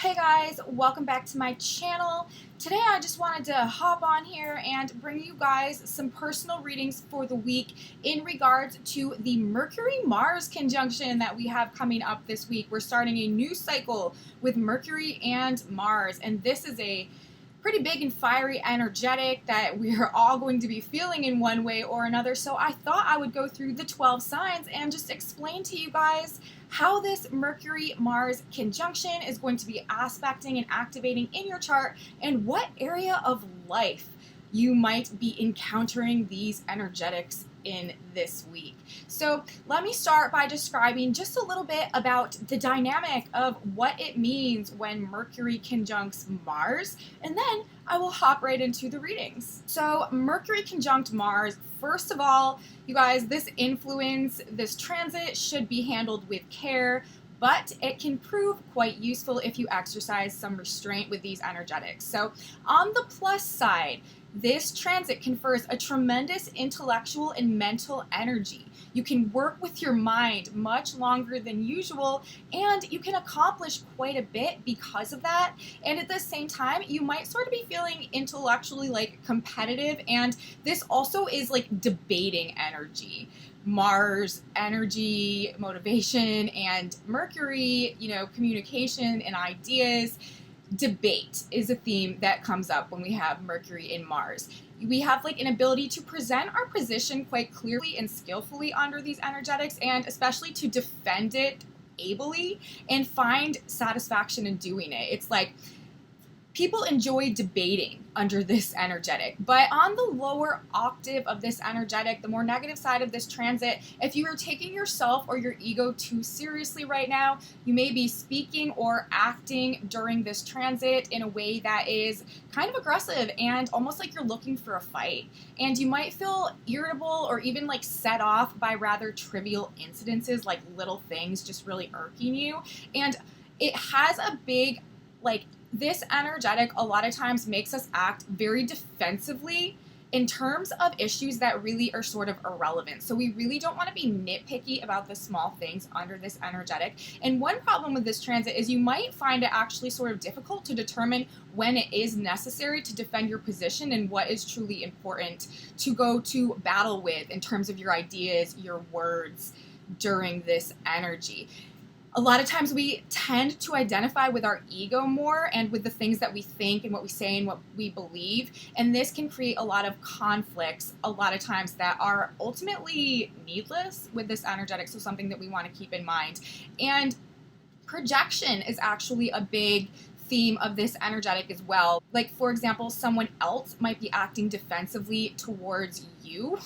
Hey guys, welcome back to my channel. Today I just wanted to hop on here and bring you guys some personal readings for the week in regards to the Mercury-Mars conjunction that we have coming up this week. We're starting a new cycle with Mercury and Mars, and this is a pretty big and fiery energetic that we're all going to be feeling in one way or another. So I thought I would go through the 12 signs and just explain to you guys how this Mercury-Mars conjunction is going to be aspecting and activating in your chart and what area of life you might be encountering these energetics in this week. So let me start by describing just a little bit about the dynamic of what it means when Mercury conjuncts Mars, and then I will hop right into the readings. So Mercury conjunct Mars, first of all, you guys, this transit should be handled with care, but it can prove quite useful if you exercise some restraint with these energetics. So on the plus side, this transit confers a tremendous intellectual and mental energy. You can work with your mind much longer than usual, and you can accomplish quite a bit because of that. And at the same time, you might sort of be feeling intellectually like competitive, and this also is like debating energy. Mars energy, motivation, and Mercury, communication and ideas. Debate is a theme that comes up when we have Mercury in Mars. We have like an ability to present our position quite clearly and skillfully under these energetics, and especially to defend it ably and find satisfaction in doing it. It's like people enjoy debating under this energetic, but on the lower octave of this energetic, the more negative side of this transit, if you are taking yourself or your ego too seriously right now, you may be speaking or acting during this transit in a way that is kind of aggressive and almost like you're looking for a fight. And you might feel irritable or even like set off by rather trivial incidences, like little things just really irking you. And it has a big, this energetic a lot of times makes us act very defensively in terms of issues that really are sort of irrelevant. So we really don't want to be nitpicky about the small things under this energetic. And one problem with this transit is you might find it actually sort of difficult to determine when it is necessary to defend your position and what is truly important to go to battle with in terms of your ideas, your words during this energy. A lot of times we tend to identify with our ego more and with the things that we think and what we say and what we believe. And this can create a lot of conflicts a lot of times that are ultimately needless with this energetic. So something that we want to keep in mind. And projection is actually a big theme of this energetic as well. Like, for example, someone else might be acting defensively towards you.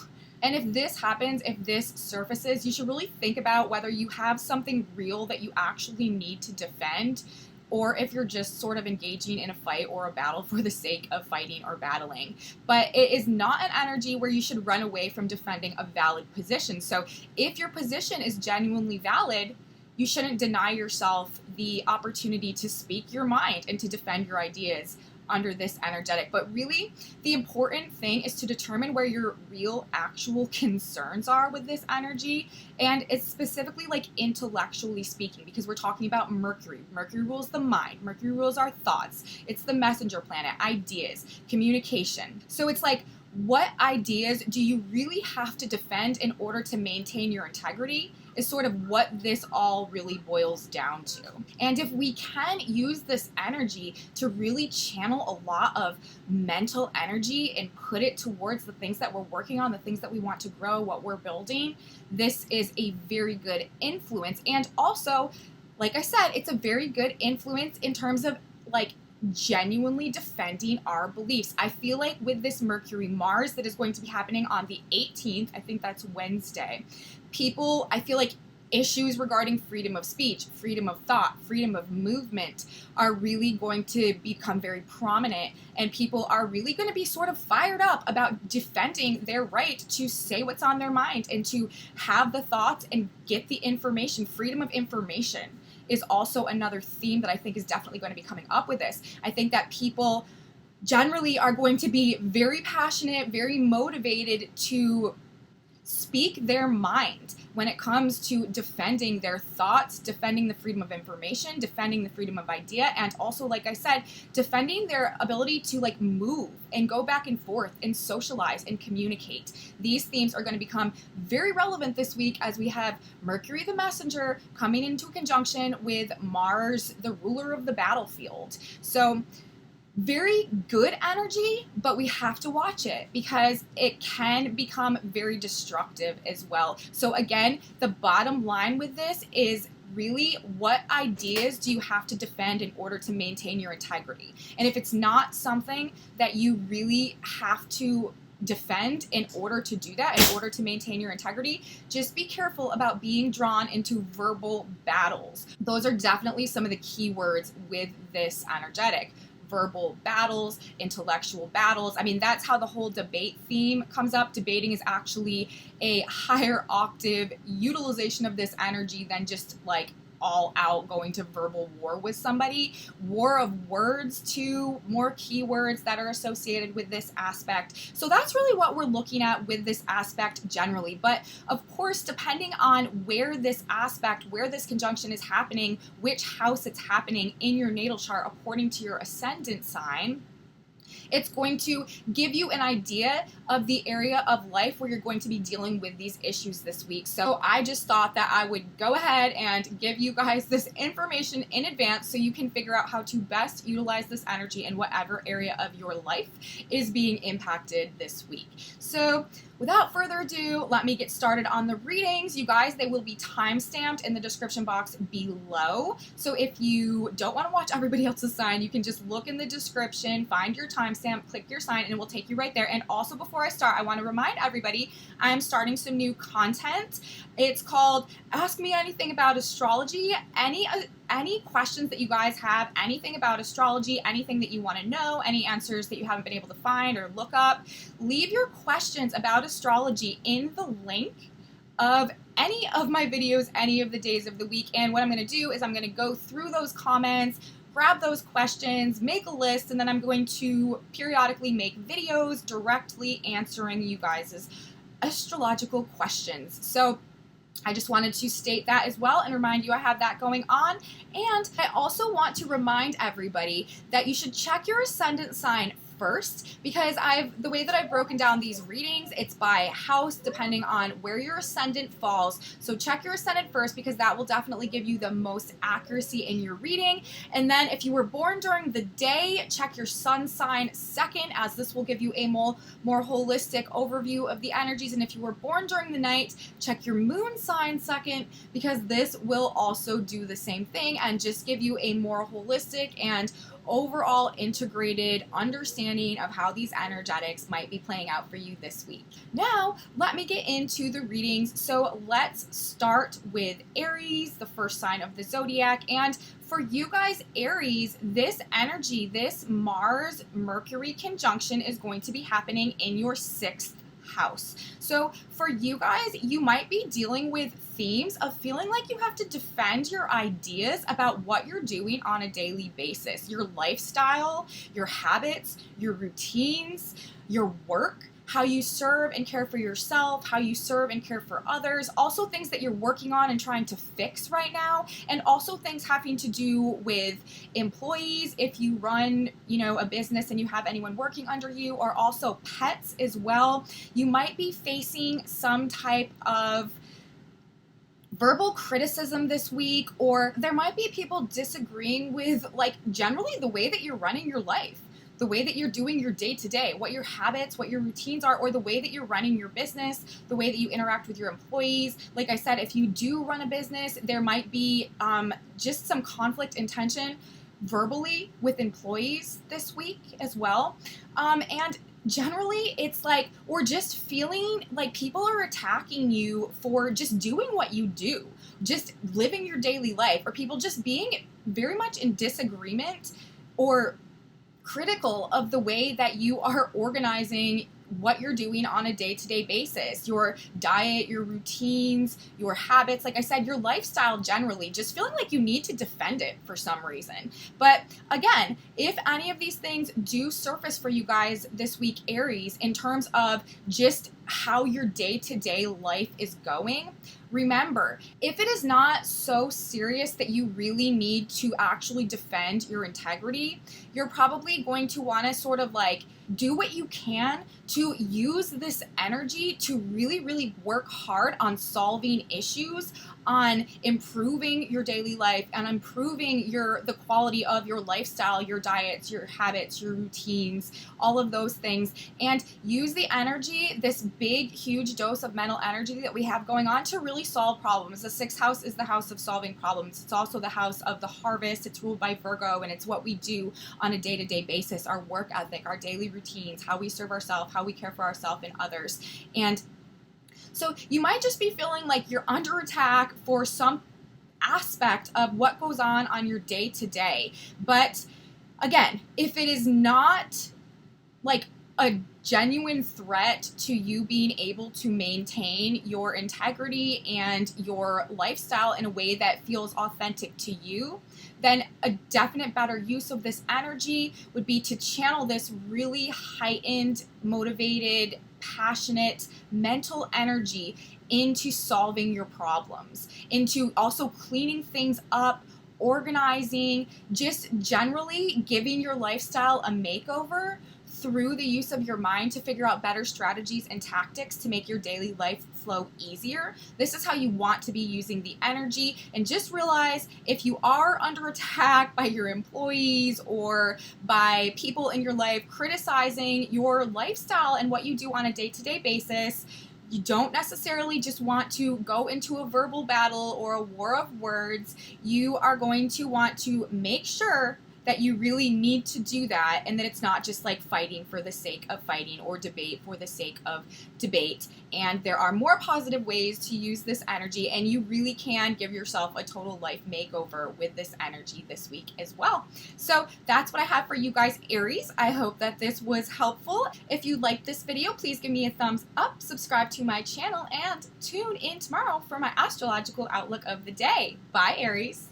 And if this happens, if this surfaces, you should really think about whether you have something real that you actually need to defend, or if you're just sort of engaging in a fight or a battle for the sake of fighting or battling. But it is not an energy where you should run away from defending a valid position. So if your position is genuinely valid, you shouldn't deny yourself the opportunity to speak your mind and to defend your ideas under this energetic. But really, the important thing is to determine where your real actual concerns are with this energy, and it's specifically like intellectually speaking, because we're talking about Mercury. Mercury rules the mind. Mercury rules our thoughts. It's the messenger planet, ideas, communication. So it's like, what ideas do you really have to defend in order to maintain your integrity is sort of what this all really boils down to. And if we can use this energy to really channel a lot of mental energy and put it towards the things that we're working on, the things that we want to grow, what we're building, this is a very good influence. And also, like I said, it's a very good influence in terms of genuinely defending our beliefs. I feel like with this Mercury-Mars that is going to be happening on the 18th, I think that's Wednesday, I feel like issues regarding freedom of speech, freedom of thought, freedom of movement are really going to become very prominent, and people are really going to be sort of fired up about defending their right to say what's on their mind and to have the thoughts and get the information. Freedom of information is also another theme that I think is definitely going to be coming up with this. I think that people generally are going to be very passionate, very motivated to speak their mind when it comes to defending their thoughts, defending the freedom of information, defending the freedom of idea, and also, like I said, defending their ability to like move and go back and forth and socialize and communicate. These themes are going to become very relevant this week as we have Mercury the messenger coming into conjunction with Mars, the ruler of the battlefield. So very good energy, but we have to watch it because it can become very destructive as well. So again, the bottom line with this is really what ideas do you have to defend in order to maintain your integrity? And if it's not something that you really have to defend in order to do that, in order to maintain your integrity, just be careful about being drawn into verbal battles. Those are definitely some of the key words with this energetic. Verbal battles, intellectual battles. I mean, that's how the whole debate theme comes up. Debating is actually a higher octave utilization of this energy than just like all out going to verbal war with somebody. War of words too, more keywords that are associated with this aspect. So that's really what we're looking at with this aspect generally. But of course, depending on where this aspect, where this conjunction is happening, which house it's happening in your natal chart according to your ascendant sign, it's going to give you an idea of the area of life where you're going to be dealing with these issues this week. So I just thought that I would go ahead and give you guys this information in advance so you can figure out how to best utilize this energy in whatever area of your life is being impacted this week. So without further ado, let me get started on the readings. You guys, they will be time-stamped in the description box below. So if you don't want to watch everybody else's sign, you can just look in the description, find your timestamp, click your sign, and it will take you right there. And also, before I start, I want to remind everybody I'm starting some new content. It's called Ask Me Anything About Astrology. Any questions that you guys have, anything about astrology, anything that you want to know, any answers that you haven't been able to find or look up, leave your questions about astrology in the link of any of my videos, any of the days of the week. And what I'm going to do is I'm going to go through those comments, grab those questions, make a list, and then I'm going to periodically make videos directly answering you guys' astrological questions. So I just wanted to state that as well and remind you I have that going on. And I also want to remind everybody that you should check your ascendant sign first, because the way that I've broken down these readings, it's by house depending on where your ascendant falls. So check your ascendant first because that will definitely give you the most accuracy in your reading. And then if you were born during the day, check your sun sign second, as this will give you a more holistic overview of the energies. And if you were born during the night, check your moon sign second, because this will also do the same thing and just give you a more holistic and overall integrated understanding of how these energetics might be playing out for you this week. Now, let me get into the readings. So let's start with Aries, the first sign of the zodiac. And for you guys, Aries, this energy, this Mars-Mercury conjunction is going to be happening in your 6th house. So for you guys, you might be dealing with themes of feeling like you have to defend your ideas about what you're doing on a daily basis, your lifestyle, your habits, your routines, your work, how you serve and care for yourself, how you serve and care for others, also things that you're working on and trying to fix right now, and also things having to do with employees if you run, a business and you have anyone working under you, or also pets as well. You might be facing some type of verbal criticism this week, or there might be people disagreeing with generally the way that you're running your life, the way that you're doing your day-to-day, what your habits, what your routines are, or the way that you're running your business, the way that you interact with your employees. Like I said, if you do run a business, there might be just some conflict and tension verbally with employees this week as well. And generally, it's or just feeling like people are attacking you for just doing what you do, just living your daily life, or people just being very much in disagreement or critical of the way that you are organizing what you're doing on a day-to-day basis, your diet, your routines, your habits, like I said, your lifestyle generally, just feeling like you need to defend it for some reason. But again, if any of these things do surface for you guys this week, Aries, in terms of just how your day-to-day life is going, remember, if it is not so serious that you really need to actually defend your integrity, you're probably going to want to sort of like do what you can to use this energy to really, really work hard on solving issues, on improving your daily life and improving the quality of your lifestyle, your diets, your habits, your routines, all of those things, and use the energy, this big, huge dose of mental energy that we have going on, to really solve problems. The sixth house is the house of solving problems. It's also the house of the harvest. It's ruled by Virgo, and it's what we do on a day-to-day basis, our work ethic, our daily routines, how we serve ourselves, how we care for ourselves and others. And so you might just be feeling like you're under attack for some aspect of what goes on your day-to-day. But again, if it is not like a genuine threat to you being able to maintain your integrity and your lifestyle in a way that feels authentic to you, then a definite better use of this energy would be to channel this really heightened, motivated, passionate mental energy into solving your problems, into also cleaning things up, organizing, just generally giving your lifestyle a makeover through the use of your mind to figure out better strategies and tactics to make your daily life flow easier. This is how you want to be using the energy. And just realize, if you are under attack by your employees or by people in your life criticizing your lifestyle and what you do on a day-to-day basis, you don't necessarily just want to go into a verbal battle or a war of words. You are going to want to make sure that you really need to do that, and that it's not just like fighting for the sake of fighting or debate for the sake of debate. And there are more positive ways to use this energy, and you really can give yourself a total life makeover with this energy this week as well. So that's what I have for you guys, Aries. I hope that this was helpful. If you liked this video, please give me a thumbs up, subscribe to my channel, and tune in tomorrow for my astrological outlook of the day. Bye, Aries.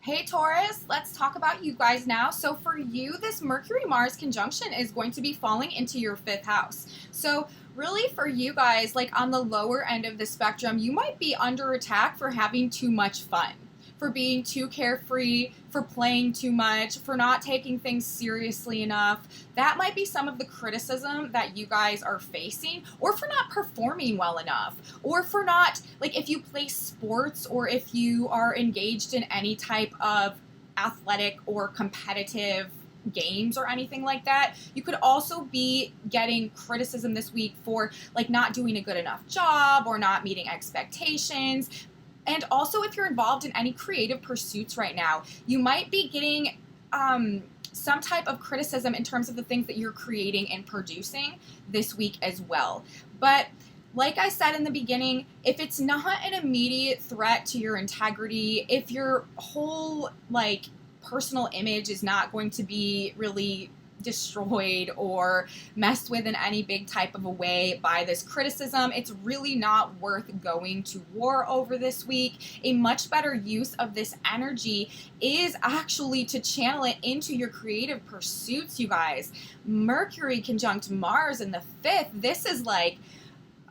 Hey Taurus, let's talk about you guys now. So for you, this Mercury-Mars conjunction is going to be falling into your 5th house. So really for you guys, like on the lower end of the spectrum, you might be under attack for having too much fun, for being too carefree, for playing too much, for not taking things seriously enough. That might be some of the criticism that you guys are facing, or for not performing well enough, or for not, like if you play sports or if you are engaged in any type of athletic or competitive games or anything like that, you could also be getting criticism this week for like not doing a good enough job or not meeting expectations. And also, if you're involved in any creative pursuits right now, you might be getting some type of criticism in terms of the things that you're creating and producing this week as well. But like I said in the beginning, if it's not an immediate threat to your integrity, if your whole like personal image is not going to be really destroyed or messed with in any big type of a way by this criticism, it's really not worth going to war over this week. A much better use of this energy is actually to channel it into your creative pursuits, you guys. Mercury conjunct Mars in the 5th. This is like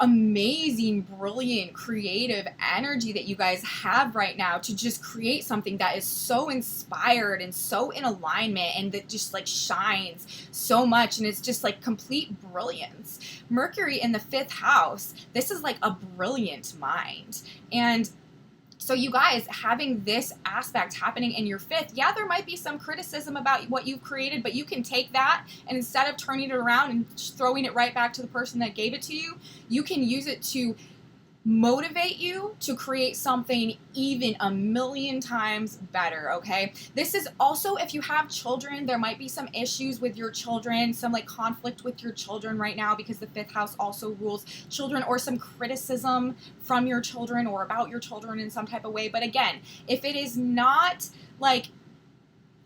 amazing, brilliant, creative energy that you guys have right now to just create something that is so inspired and so in alignment and that just like shines so much, and it's just like complete brilliance. Mercury in the 5th house, this is like a brilliant mind. And so you guys having this aspect happening in your 5th, yeah, there might be some criticism about what you've created, but you can take that and instead of turning it around and throwing it right back to the person that gave it to you, you can use it to motivate you to create something even a million times better, okay? This is also, if you have children, there might be some issues with your children, some like conflict with your children right now because the 5th house also rules children, or some criticism from your children or about your children in some type of way. But again, if it is not like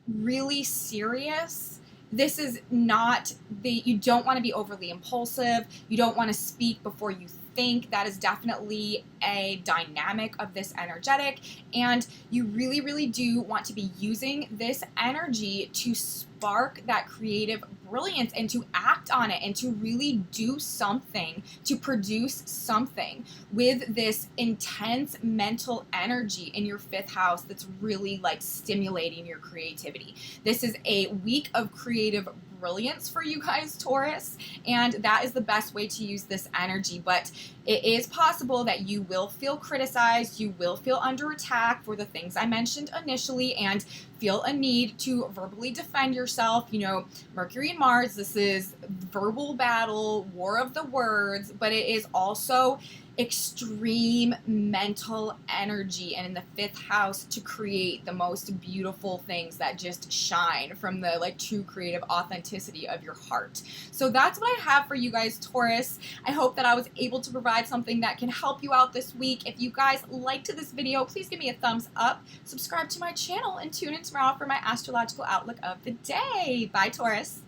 really serious this is not you don't want to be overly impulsive. You don't want to speak before you think. That is definitely a dynamic of this energetic. And you really, really do want to be using this energy to spark that creative brilliance and to act on it and to really do something, to produce something with this intense mental energy in your 5th house that's really like stimulating your creativity. This is a week of creative brilliance for you guys, Taurus, and that is the best way to use this energy. But it is possible that you will feel criticized, you will feel under attack for the things I mentioned initially, and feel a need to verbally defend yourself. You know, Mercury and Mars, this is verbal battle, war of the words, but it is also extreme mental energy and in the 5th house to create the most beautiful things that just shine from the like true creative authenticity of your heart. So that's what I have for you guys, Taurus. I hope that I was able to provide something that can help you out this week. If you guys liked this video, please give me a thumbs up, subscribe to my channel, and tune in tomorrow for my astrological outlook of the day. Bye, Taurus.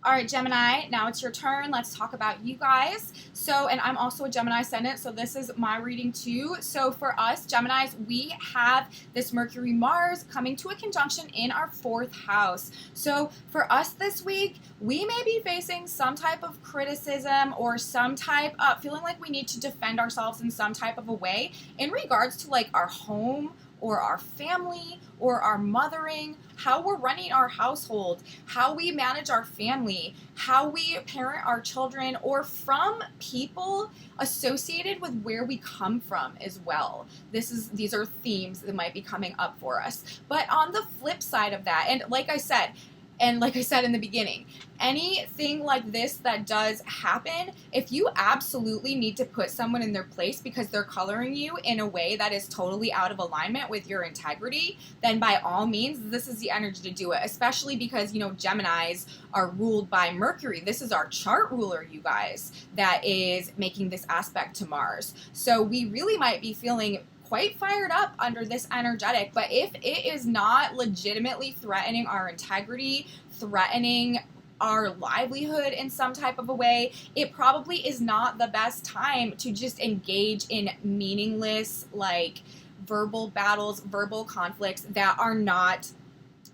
All right, Gemini, now it's your turn. Let's talk about you guys. So, and I'm also a Gemini ascendant, so this is my reading too. So for us, Geminis, we have this Mercury-Mars coming to a conjunction in our 4th house. So for us this week, we may be facing some type of criticism or some type of feeling like we need to defend ourselves in some type of a way in regards to like our home or our family or our mothering, how we're running our household, how we manage our family, how we parent our children, or from people associated with where we come from as well. These are themes that might be coming up for us. But on the flip side of that, and like I said in the beginning, anything like this that does happen, if you absolutely need to put someone in their place because they're coloring you in a way that is totally out of alignment with your integrity, then by all means, this is the energy to do it, especially because, you know, Geminis are ruled by Mercury. This is our chart ruler, you guys, that is making this aspect to Mars. So we really might be feeling quite fired up under this energetic, but if it is not legitimately threatening our integrity, threatening our livelihood in some type of a way, it probably is not the best time to just engage in meaningless, like, verbal battles, verbal conflicts that are not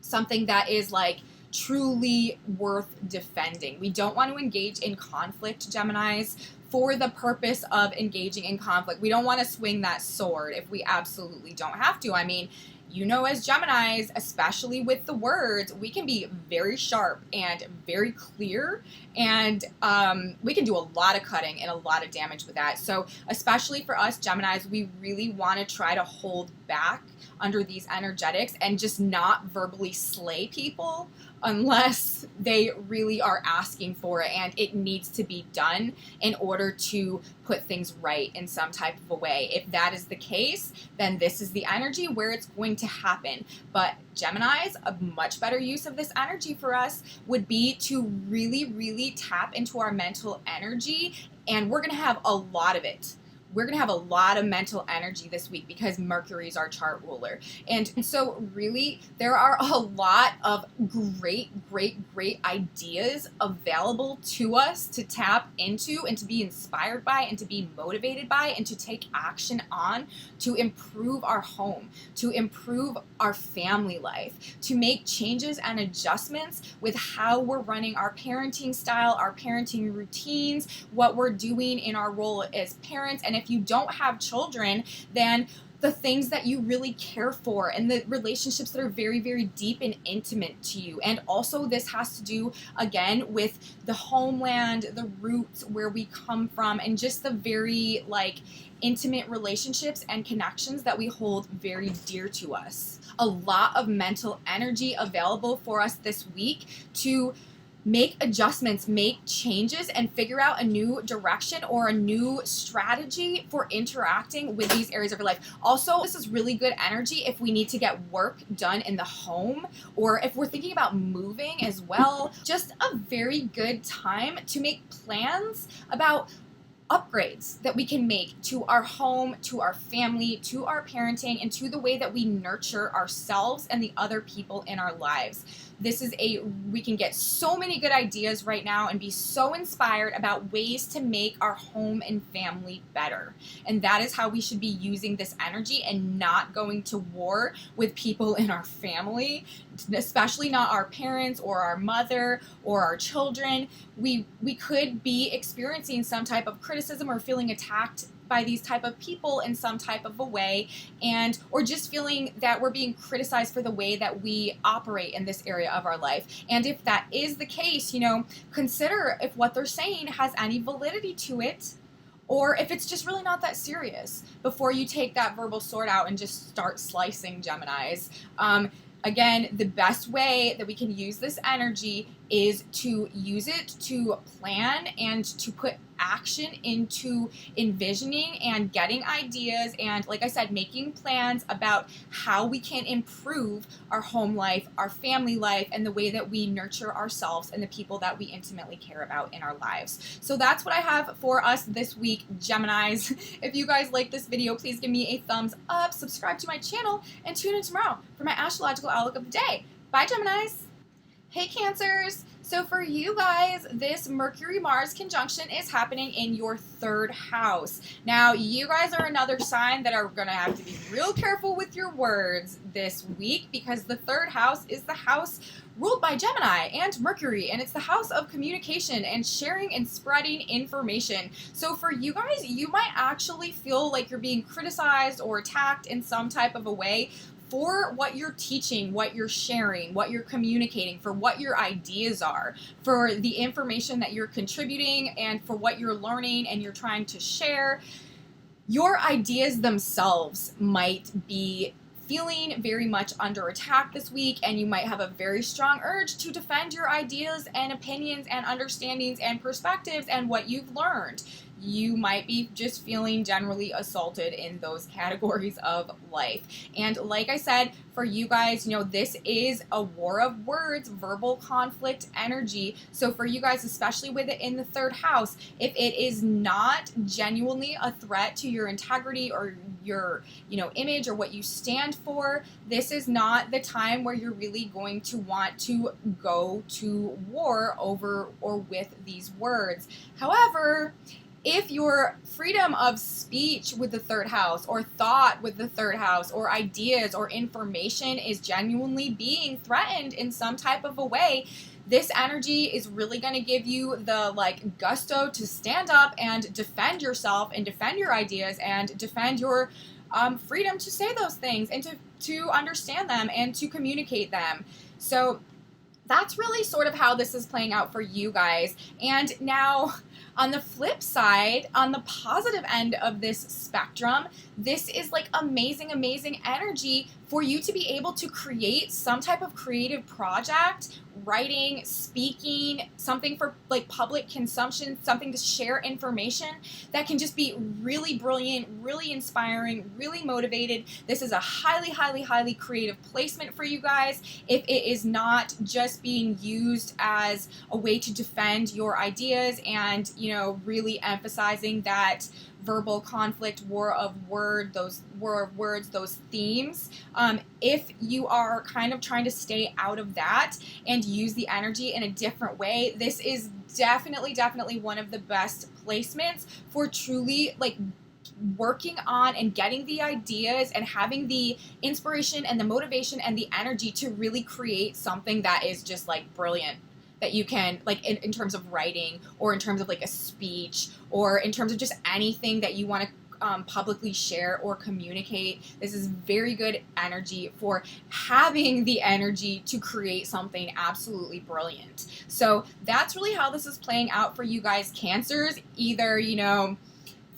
something that is like truly worth defending. We don't want to engage in conflict, Geminis, for the purpose of engaging in conflict. We don't want to swing that sword if we absolutely don't have to. I mean, you know, as Geminis, especially with the words, we can be very sharp and very clear, and we can do a lot of cutting and a lot of damage with that. So especially for us Geminis, we really want to try to hold back under these energetics and just not verbally slay people unless they really are asking for it and it needs to be done in order to put things right in some type of a way. If that is the case, then this is the energy where it's going to happen. But Geminis, a much better use of this energy for us would be to really, really tap into our mental energy, and we're going to have a lot of it. We're going to have a lot of mental energy this week because Mercury is our chart ruler. And so really, there are a lot of great ideas available to us to tap into and to be inspired by and to be motivated by and to take action on to improve our home, to improve our family life, to make changes and adjustments with how we're running our parenting style, our parenting routines, what we're doing in our role as parents. And if you don't have children, then the things that you really care for and the relationships that are very, very deep and intimate to you. And also this has to do, again, with the homeland, the roots, where we come from, and just the very, like, intimate relationships and connections that we hold very dear to us. A lot of mental energy available for us this week to make adjustments, make changes, and figure out a new direction or a new strategy for interacting with these areas of your life. Also, this is really good energy if we need to get work done in the home or if we're thinking about moving as well. Just a very good time to make plans about upgrades that we can make to our home, to our family, to our parenting, and to the way that we nurture ourselves and the other people in our lives. We can get so many good ideas right now and be so inspired about ways to make our home and family better. And that is how we should be using this energy, and not going to war with people in our family, especially not our parents or our mother or our children. We could be experiencing some type of criticism or feeling attacked by these type of people in some type of a way, or just feeling that we're being criticized for the way that we operate in this area of our life. And if that is the case, consider if what they're saying has any validity to it, or if it's just really not that serious, before you take that verbal sword out and just start slicing Geminis. Again, the best way that we can use this energy is to use it to plan and to put action into envisioning and getting ideas, and like I said, making plans about how we can improve our home life, our family life, and the way that we nurture ourselves and the people that we intimately care about in our lives. So that's what I have for us this week, Geminis. If you guys like this video, please give me a thumbs up, subscribe to my channel, and tune in tomorrow for my astrological outlook of the day. Bye, Geminis! Hey, Cancers! So for you guys, this Mercury-Mars conjunction is happening in your 3rd house. Now, you guys are another sign that are going to have to be real careful with your words this week, because the 3rd house is the house ruled by Gemini and Mercury, and it's the house of communication and sharing and spreading information. So for you guys, you might actually feel like you're being criticized or attacked in some type of a way for what you're teaching, what you're sharing, what you're communicating, for what your ideas are, for the information that you're contributing, and for what you're learning and you're trying to share. Your ideas themselves might be feeling very much under attack this week, and you might have a very strong urge to defend your ideas and opinions and understandings and perspectives and what you've learned. You might be just feeling generally assaulted in those categories of life. And like I said, for you guys, this is a war of words, verbal conflict energy. So for you guys, especially with it in the 3rd house, if it is not genuinely a threat to your integrity or your, image or what you stand for, this is not the time where you're really going to want to go to war over or with these words. However, if your freedom of speech with the 3rd house, or thought with the 3rd house, or ideas or information is genuinely being threatened in some type of a way, this energy is really going to give you the gusto to stand up and defend yourself and defend your ideas and defend your freedom to say those things and to understand them and to communicate them. So that's really sort of how this is playing out for you guys. And now, on the flip side, on the positive end of this spectrum, this is amazing, amazing energy for you to be able to create some type of creative project, writing, speaking, something for public consumption, something to share information that can just be really brilliant, really inspiring, really motivated. This is a highly, highly, highly creative placement for you guys. If it is not just being used as a way to defend your ideas and, really emphasizing that verbal conflict, war of words, those themes. If you are kind of trying to stay out of that and use the energy in a different way, this is definitely one of the best placements for truly working on and getting the ideas and having the inspiration and the motivation and the energy to really create something that is just brilliant, that you can in terms of writing, or in terms of a speech, or in terms of just anything that you want to publicly share or communicate. This is very good energy for having the energy to create something absolutely brilliant. So that's really how this is playing out for you guys, Cancers. Either,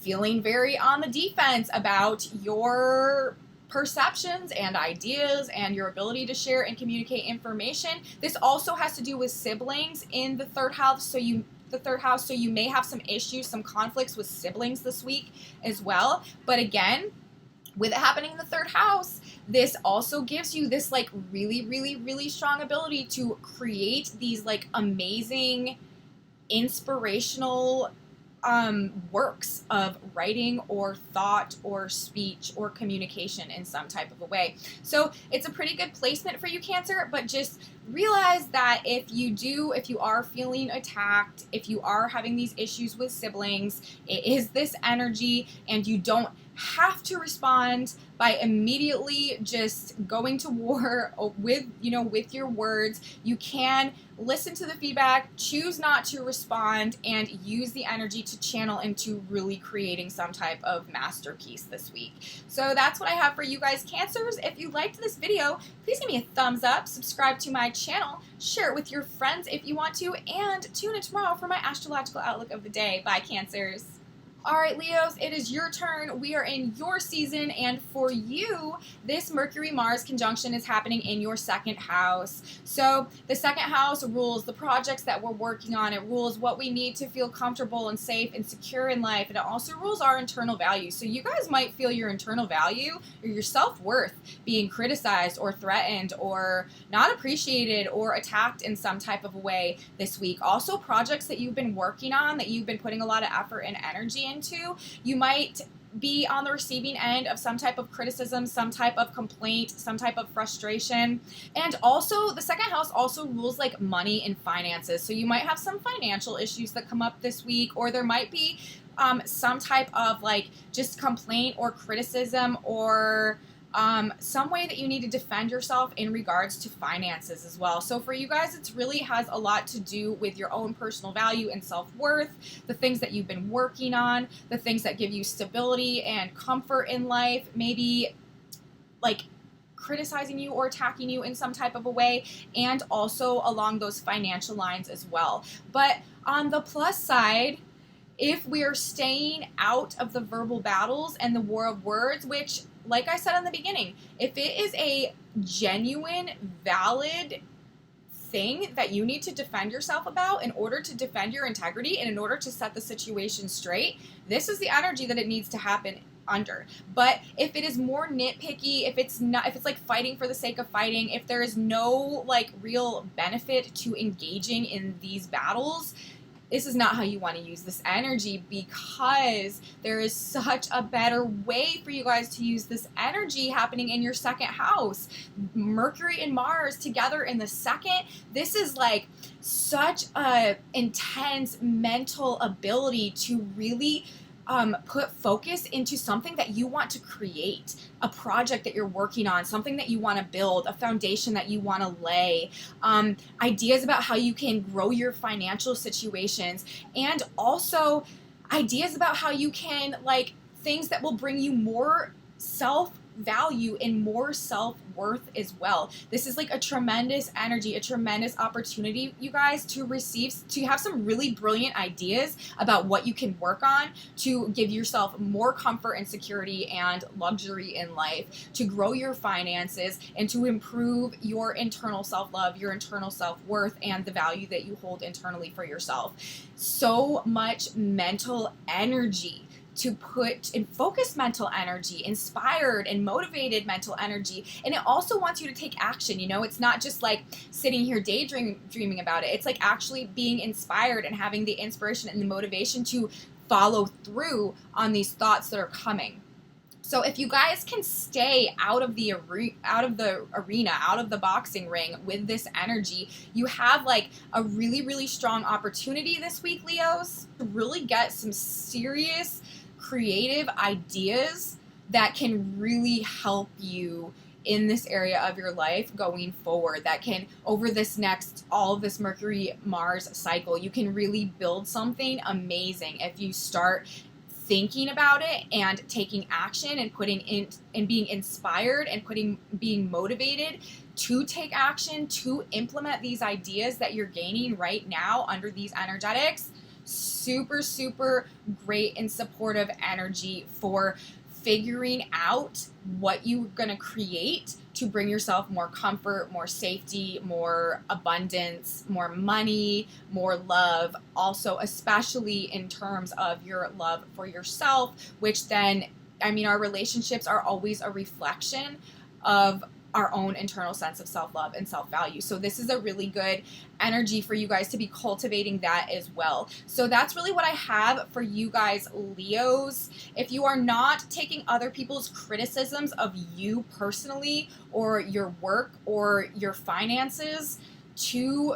feeling very on the defense about your perceptions and ideas and your ability to share and communicate information. This also has to do with siblings in the 3rd house. So you may have some issues, some conflicts with siblings this week as well. But again, with it happening in the 3rd house, this also gives you this really, really, really strong ability to create these amazing, inspirational works of writing or thought or speech or communication in some type of a way. So it's a pretty good placement for you, Cancer, but just realize that if you are feeling attacked, if you are having these issues with siblings, it is this energy, and you don't have to respond by immediately just going to war with your words. You can listen to the feedback, choose not to respond, and use the energy to channel into really creating some type of masterpiece this week. So that's what I have for you guys, Cancers. If you liked this video, please give me a thumbs up, subscribe to my channel, share it with your friends if you want to, and tune in tomorrow for my astrological outlook of the day. Bye, Cancers. All right, Leos, it is your turn. We are in your season, and for you, this Mercury-Mars conjunction is happening in your second house. So the second house rules the projects that we're working on. It rules what we need to feel comfortable and safe and secure in life, and it also rules our internal value. So you guys might feel your internal value or your self-worth being criticized or threatened or not appreciated or attacked in some type of a way this week. Also, projects that you've been working on, that you've been putting a lot of effort and energy into, you might be on the receiving end of some type of criticism, some type of complaint, some type of frustration. And also, the second house also rules like money and finances. So you might have some financial issues that come up this week, or there might be some type of like just complaint or criticism or some way that you need to defend yourself in regards to finances as well. So for you guys, it really has a lot to do with your own personal value and self-worth, the things that you've been working on, the things that give you stability and comfort in life, maybe like criticizing you or attacking you in some type of a way, and also along those financial lines as well. But on the plus side, if we are staying out of the verbal battles and the war of words, which, like I said in the beginning, if it is a genuine, valid thing that you need to defend yourself about in order to defend your integrity and in order to set the situation straight, this is the energy that it needs to happen under. But if it is more nitpicky, if it's like fighting for the sake of fighting, if there is no like real benefit to engaging in these battles, this is not how you want to use this energy, because there is such a better way for you guys to use this energy happening in your second house. Mercury and Mars together in the second, this is like such a intense mental ability to really put focus into something that you want to create, a project that you're working on, something that you want to build, a foundation that you want to lay, ideas about how you can grow your financial situations, and also ideas about how you can, like, things that will bring you more self-value and more self-worth as well. This is like a tremendous energy, a tremendous opportunity, you guys, to have some really brilliant ideas about what you can work on to give yourself more comfort and security and luxury in life, to grow your finances, and to improve your internal self-love, your internal self-worth, and the value that you hold internally for yourself. So much mental energy to put in, focused mental energy, inspired and motivated mental energy. And it also wants you to take action. You know, it's not just like sitting here daydreaming about it. It's like actually being inspired and having the inspiration and the motivation to follow through on these thoughts that are coming. So if you guys can stay out of the arena, out of the boxing ring with this energy, you have like a really, really strong opportunity this week, Leos, to really get some serious creative ideas that can really help you in this area of your life going forward, that can, over all of this Mercury-Mars cycle, you can really build something amazing if you start thinking about it and taking action and putting in and being inspired and being motivated to take action, to implement these ideas that you're gaining right now under these energetics. Super, super great and supportive energy for figuring out what you're going to create to bring yourself more comfort, more safety, more abundance, more money, more love. Also, especially in terms of your love for yourself, which then, I mean, our relationships are always a reflection of our own internal sense of self-love and self-value. So this is a really good energy for you guys to be cultivating that as well. So that's really what I have for you guys, Leos. If you are not taking other people's criticisms of you personally or your work or your finances too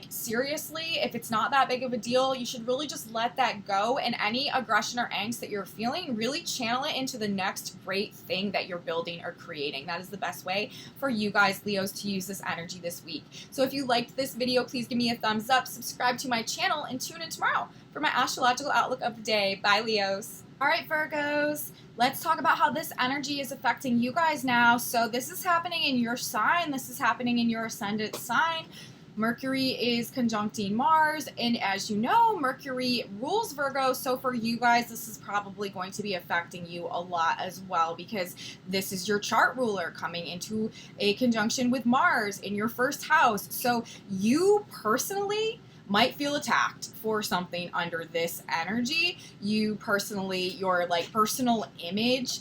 seriously, if it's not that big of a deal, you should really just let that go, and any aggression or angst that you're feeling, really channel it into the next great thing that you're building or creating. That is the best way for you guys, Leos, to use this energy this week. So if you liked this video, please give me a thumbs up, subscribe to my channel, and tune in tomorrow for my astrological outlook of the day. Bye, Leos. All right, Virgos, let's talk about how this energy is affecting you guys now. So this is happening in your sign. This is happening in your ascendant sign. Mercury is conjuncting Mars, and as you know, Mercury rules Virgo, so for you guys, this is probably going to be affecting you a lot as well, because this is your chart ruler coming into a conjunction with Mars in your first house. So you personally might feel attacked for something under this energy. You personally, your personal image,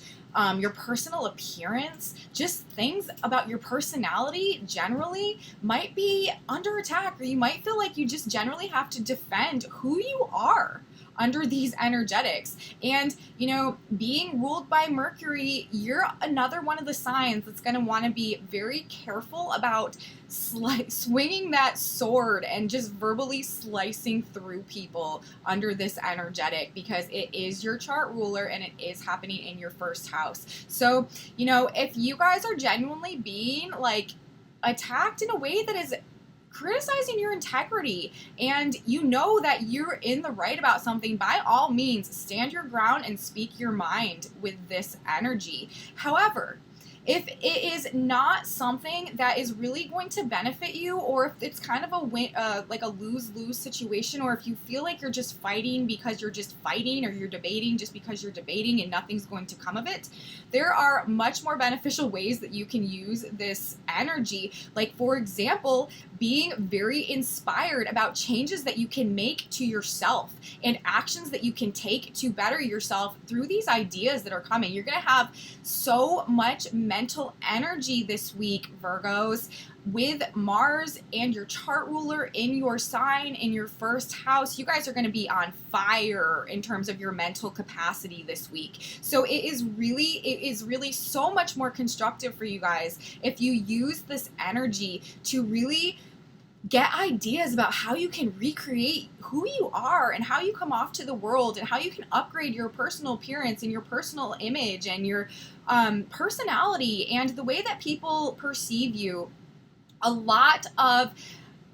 your personal appearance, just things about your personality generally might be under attack, or you might feel like you just generally have to defend who you are under these energetics. And, you know, being ruled by Mercury, you're another one of the signs that's going to want to be very careful about swinging that sword and just verbally slicing through people under this energetic, because it is your chart ruler and it is happening in your first house. So, you know, if you guys are genuinely being attacked in a way that is criticizing your integrity, and you know that you're in the right about something, by all means, stand your ground and speak your mind with this energy. However, if it is not something that is really going to benefit you, or if it's kind of a lose-lose situation, or if you feel like you're just fighting because you're just fighting, or you're debating just because you're debating and nothing's going to come of it, there are much more beneficial ways that you can use this energy. Like, for example, being very inspired about changes that you can make to yourself and actions that you can take to better yourself through these ideas that are coming. You're going to have so much mental energy this week, Virgos, with Mars and your chart ruler in your sign, in your first house. You guys are going to be on fire in terms of your mental capacity this week. So it is really so much more constructive for you guys if you use this energy to really get ideas about how you can recreate who you are and how you come off to the world, and how you can upgrade your personal appearance and your personal image and your personality and the way that people perceive you. A lot of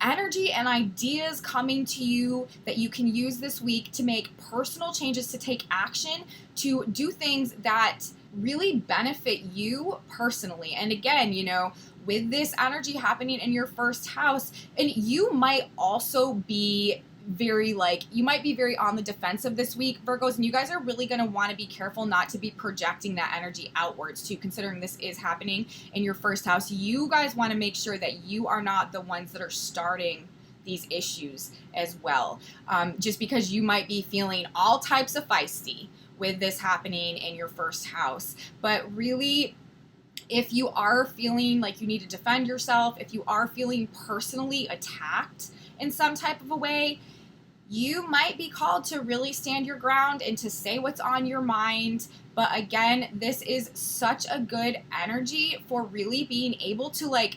energy and ideas coming to you that you can use this week to make personal changes, to take action, to do things that really benefit you personally. And again, you know, with this energy happening in your first house, and you might also be very on the defensive this week, Virgos, and you guys are really going to want to be careful not to be projecting that energy outwards too, considering this is happening in your first house. You guys want to make sure that you are not the ones that are starting these issues as well, just because you might be feeling all types of feisty with this happening in your first house. But really, if you are feeling like you need to defend yourself, if you are feeling personally attacked in some type of a way, you might be called to really stand your ground and to say what's on your mind. But again, this is such a good energy for really being able to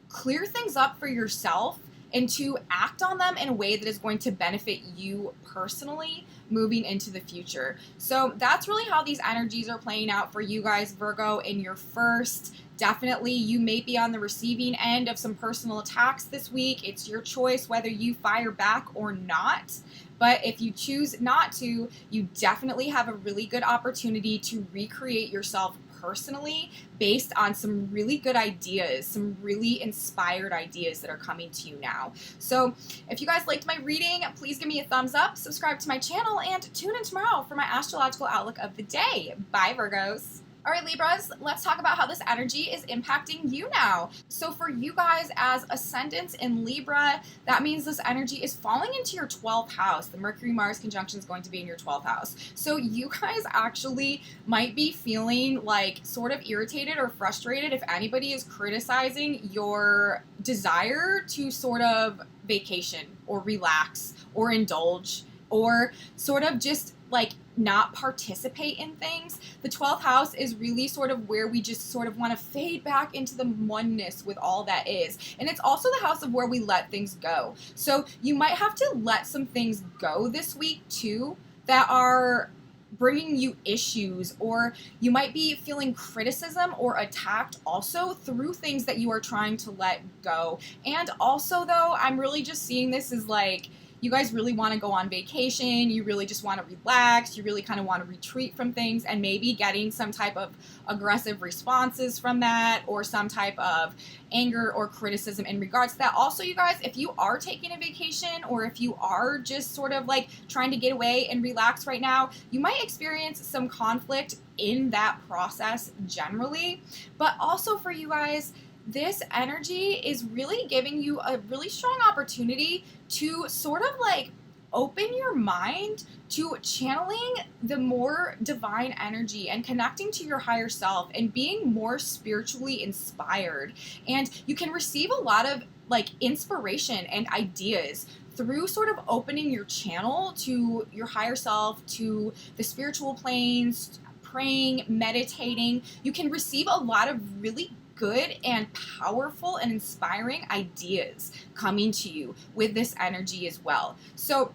clear things up for yourself and to act on them in a way that is going to benefit you personally moving into the future. So that's really how these energies are playing out for you guys, Virgo, in your first. Definitely, you may be on the receiving end of some personal attacks this week. It's your choice whether you fire back or not. But if you choose not to, you definitely have a really good opportunity to recreate yourself personally based on some really good ideas, some really inspired ideas that are coming to you now. So if you guys liked my reading, please give me a thumbs up, subscribe to my channel, and tune in tomorrow for my astrological outlook of the day. Bye, Virgos. All right, Libras, let's talk about how this energy is impacting you now. So for you guys as ascendants in Libra, that means this energy is falling into your 12th house. The Mercury-Mars conjunction is going to be in your 12th house. So you guys actually might be feeling like sort of irritated or frustrated if anybody is criticizing your desire to sort of vacation or relax or indulge or sort of just like not participate in things. The 12th house is really sort of where we just sort of want to fade back into the oneness with all that is. And it's also the house of where we let things go. So you might have to let some things go this week too that are bringing you issues, or you might be feeling criticism or attacked also through things that you are trying to let go. And also though, I'm really just seeing this as like, you guys really want to go on vacation, you really just want to relax, you really kind of want to retreat from things, and maybe getting some type of aggressive responses from that, or some type of anger or criticism in regards to that. Also, you guys, if you are taking a vacation, or if you are just sort of like trying to get away and relax right now, you might experience some conflict in that process generally. But also for you guys, this energy is really giving you a really strong opportunity to sort of like open your mind to channeling the more divine energy and connecting to your higher self and being more spiritually inspired. And you can receive a lot of like inspiration and ideas through sort of opening your channel to your higher self, to the spiritual planes, praying, meditating. You can receive a lot of really good and powerful and inspiring ideas coming to you with this energy as well. So,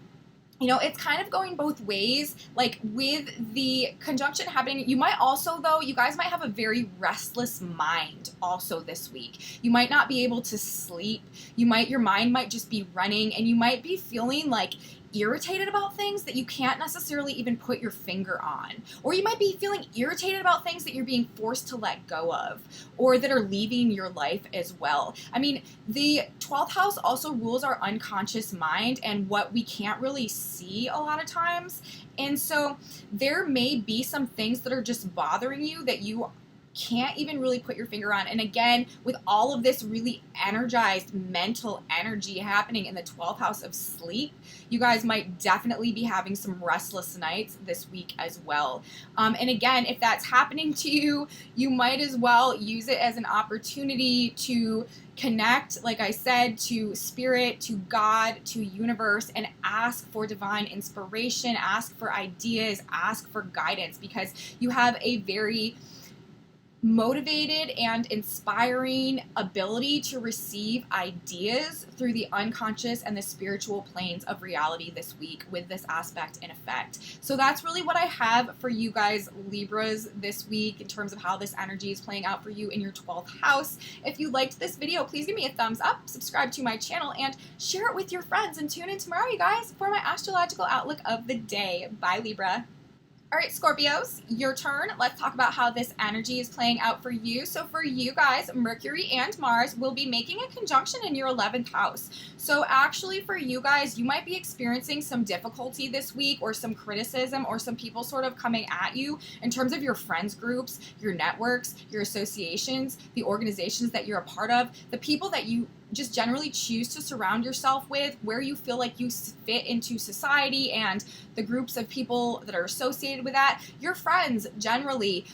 you know, it's kind of going both ways. Like with the conjunction happening, you might also, though, you guys might have a very restless mind also this week. You might not be able to sleep. Your mind might just be running, and you might be feeling like irritated about things that you can't necessarily even put your finger on. Or you might be feeling irritated about things that you're being forced to let go of, or that are leaving your life as well. I mean, the 12th house also rules our unconscious mind and what we can't really see a lot of times. And so there may be some things that are just bothering you that you can't even really put your finger on. And again, with all of this really energized mental energy happening in the 12th house of sleep, you guys might definitely be having some restless nights this week as well. And again, if that's happening to you, you might as well use it as an opportunity to connect, like I said, to spirit, to God, to universe, and ask for divine inspiration, ask for ideas, ask for guidance, because you have a very motivated and inspiring ability to receive ideas through the unconscious and the spiritual planes of reality this week with this aspect in effect. So that's really what I have for you guys, Libras, this week in terms of how this energy is playing out for you in your 12th house. If you liked this video, please give me a thumbs up, subscribe to my channel, and share it with your friends. And tune in tomorrow, you guys, for my astrological outlook of the day. Bye, Libra. All right, Scorpios, your turn. Let's talk about how this energy is playing out for you. So for you guys, Mercury and Mars will be making a conjunction in your 11th house. So actually for you guys, you might be experiencing some difficulty this week, or some criticism, or some people sort of coming at you in terms of your friends groups, your networks, your associations, the organizations that you're a part of, the people that you just generally choose to surround yourself with, where you feel like you fit into society and the groups of people that are associated with that. Your friends generally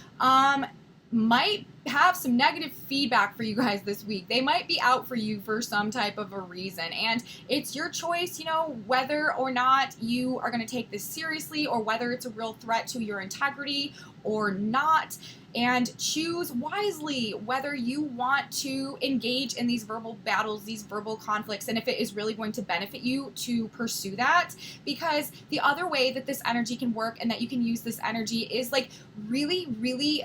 might have some negative feedback for you guys this week. They might be out for you for some type of a reason, and it's your choice, you know, whether or not you are going to take this seriously, or whether it's a real threat to your integrity or not. And choose wisely whether you want to engage in these verbal battles, these verbal conflicts, and if it is really going to benefit you to pursue that. Because the other way that this energy can work, and that you can use this energy, is like really, really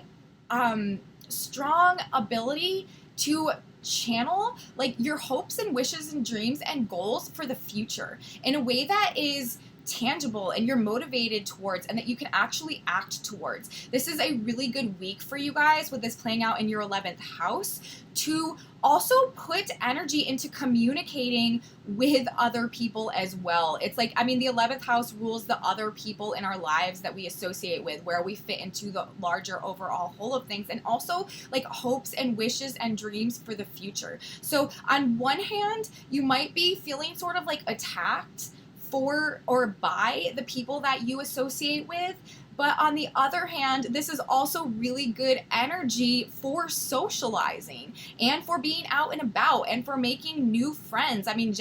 strong ability to channel like your hopes and wishes and dreams and goals for the future in a way that is tangible and you're motivated towards and that you can actually act towards. This is a really good week for you guys with this playing out in your 11th house to also put energy into communicating with other people as well. It's like, I mean, the 11th house rules the other people in our lives that we associate with, where we fit into the larger overall whole of things, and also like hopes and wishes and dreams for the future. So on one hand, you might be feeling sort of like attacked for or by the people that you associate with. But on the other hand, this is also really good energy for socializing and for being out and about and for making new friends. I mean,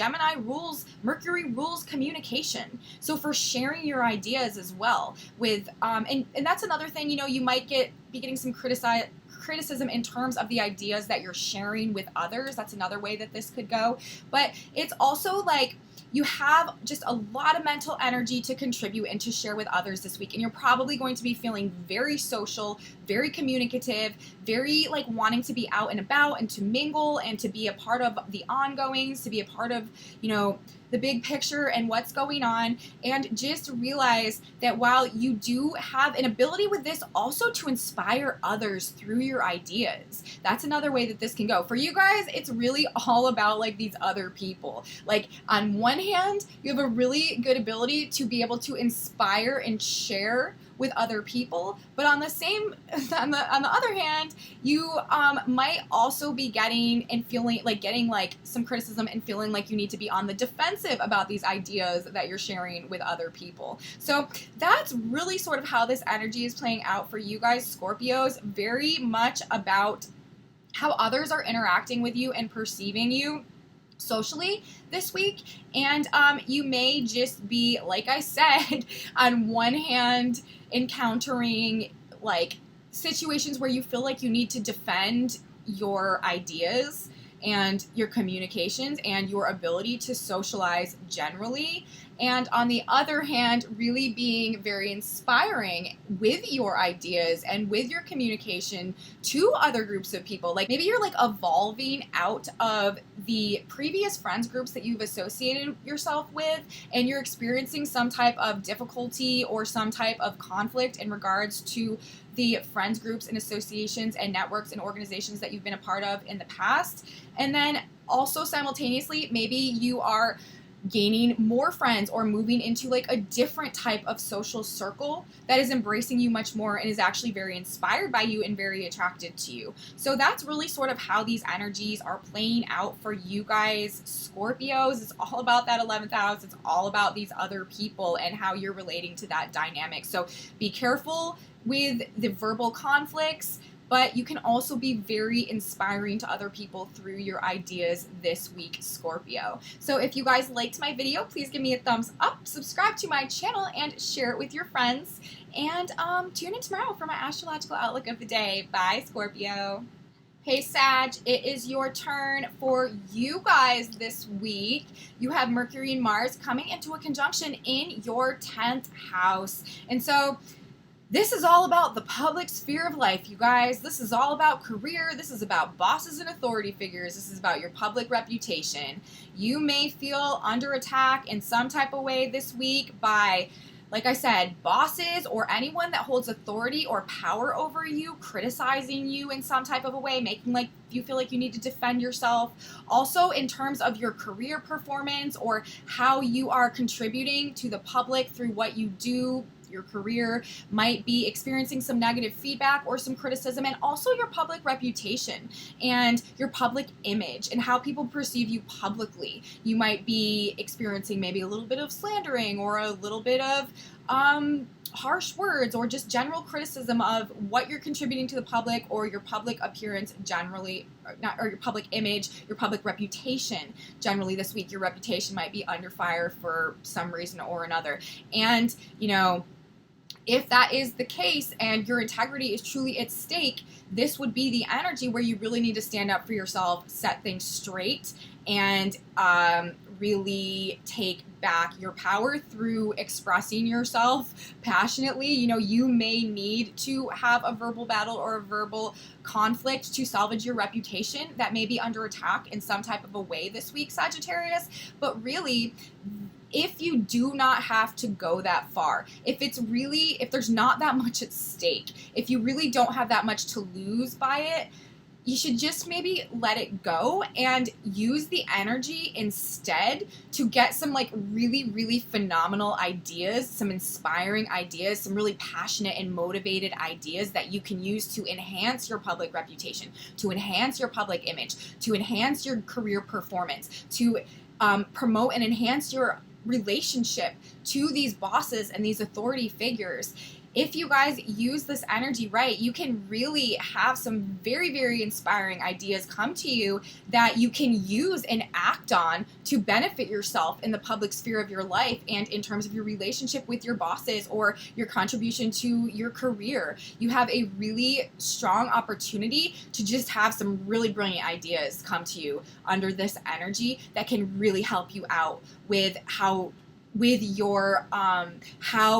Mercury rules communication. So for sharing your ideas as well with, and that's another thing, you know, you might be getting some criticism in terms of the ideas that you're sharing with others. That's another way that this could go. But it's also like, you have just a lot of mental energy to contribute and to share with others this week. And you're probably going to be feeling very social, very communicative, very like wanting to be out and about and to mingle and to be a part of the ongoings, to be a part of, you know, the big picture and what's going on. And just realize that while you do have an ability with this also to inspire others through your ideas, that's another way that this can go. For you guys, it's really all about like these other people. Like on one hand, you have a really good ability to be able to inspire and share with other people, but on the other hand, you might also be getting some criticism and feeling like you need to be on the defensive about these ideas that you're sharing with other people. So that's really sort of how this energy is playing out for you guys, Scorpios. Very much about how others are interacting with you and perceiving you socially this week. And you may just be, like I said, on one hand encountering like situations where you feel like you need to defend your ideas and your communications and your ability to socialize generally. And on the other hand, really being very inspiring with your ideas and with your communication to other groups of people. Like maybe you're like evolving out of the previous friends groups that you've associated yourself with, and you're experiencing some type of difficulty or some type of conflict in regards to the friends groups and associations and networks and organizations that you've been a part of in the past. And then also simultaneously, maybe you are gaining more friends or moving into like a different type of social circle that is embracing you much more and is actually very inspired by you and very attracted to you. So that's really sort of how these energies are playing out for you guys, Scorpios. It's all about that 11th house. It's all about these other people and how you're relating to that dynamic. So be careful with the verbal conflicts, but you can also be very inspiring to other people through your ideas this week, Scorpio. So if you guys liked my video, please give me a thumbs up, subscribe to my channel, and share it with your friends. And tune in tomorrow for my astrological outlook of the day. Bye, Scorpio. Hey, Sag, it is your turn for you guys this week. You have Mercury and Mars coming into a conjunction in your 10th house. And so this is all about the public sphere of life, you guys. This is all about career. This is about bosses and authority figures. This is about your public reputation. You may feel under attack in some type of way this week by, like I said, bosses or anyone that holds authority or power over you, criticizing you in some type of a way, making like you feel like you need to defend yourself. Also in terms of your career performance or how you are contributing to the public through what you do. Your career might be experiencing some negative feedback or some criticism, and also your public reputation and your public image and how people perceive you publicly. You might be experiencing maybe a little bit of slandering or a little bit of harsh words or just general criticism of what you're contributing to the public or your public appearance generally, or your public image, your public reputation generally this week. Your reputation might be under fire for some reason or another. And, you know, if that is the case and your integrity is truly at stake, this would be the energy where you really need to stand up for yourself, set things straight, and really take back your power through expressing yourself passionately. You know, you may need to have a verbal battle or a verbal conflict to salvage your reputation that may be under attack in some type of a way this week, Sagittarius. But really, if you do not have to go that far, if there's not that much at stake, if you really don't have that much to lose by it, you should just maybe let it go and use the energy instead to get some like really, really phenomenal ideas, some inspiring ideas, some really passionate and motivated ideas that you can use to enhance your public reputation, to enhance your public image, to enhance your career performance, to promote and enhance your relationship to these bosses and these authority figures. If you guys use this energy right, you can really have some very, very inspiring ideas come to you that you can use and act on to benefit yourself in the public sphere of your life and in terms of your relationship with your bosses or your contribution to your career. You have a really strong opportunity to just have some really brilliant ideas come to you under this energy that can really help you out with how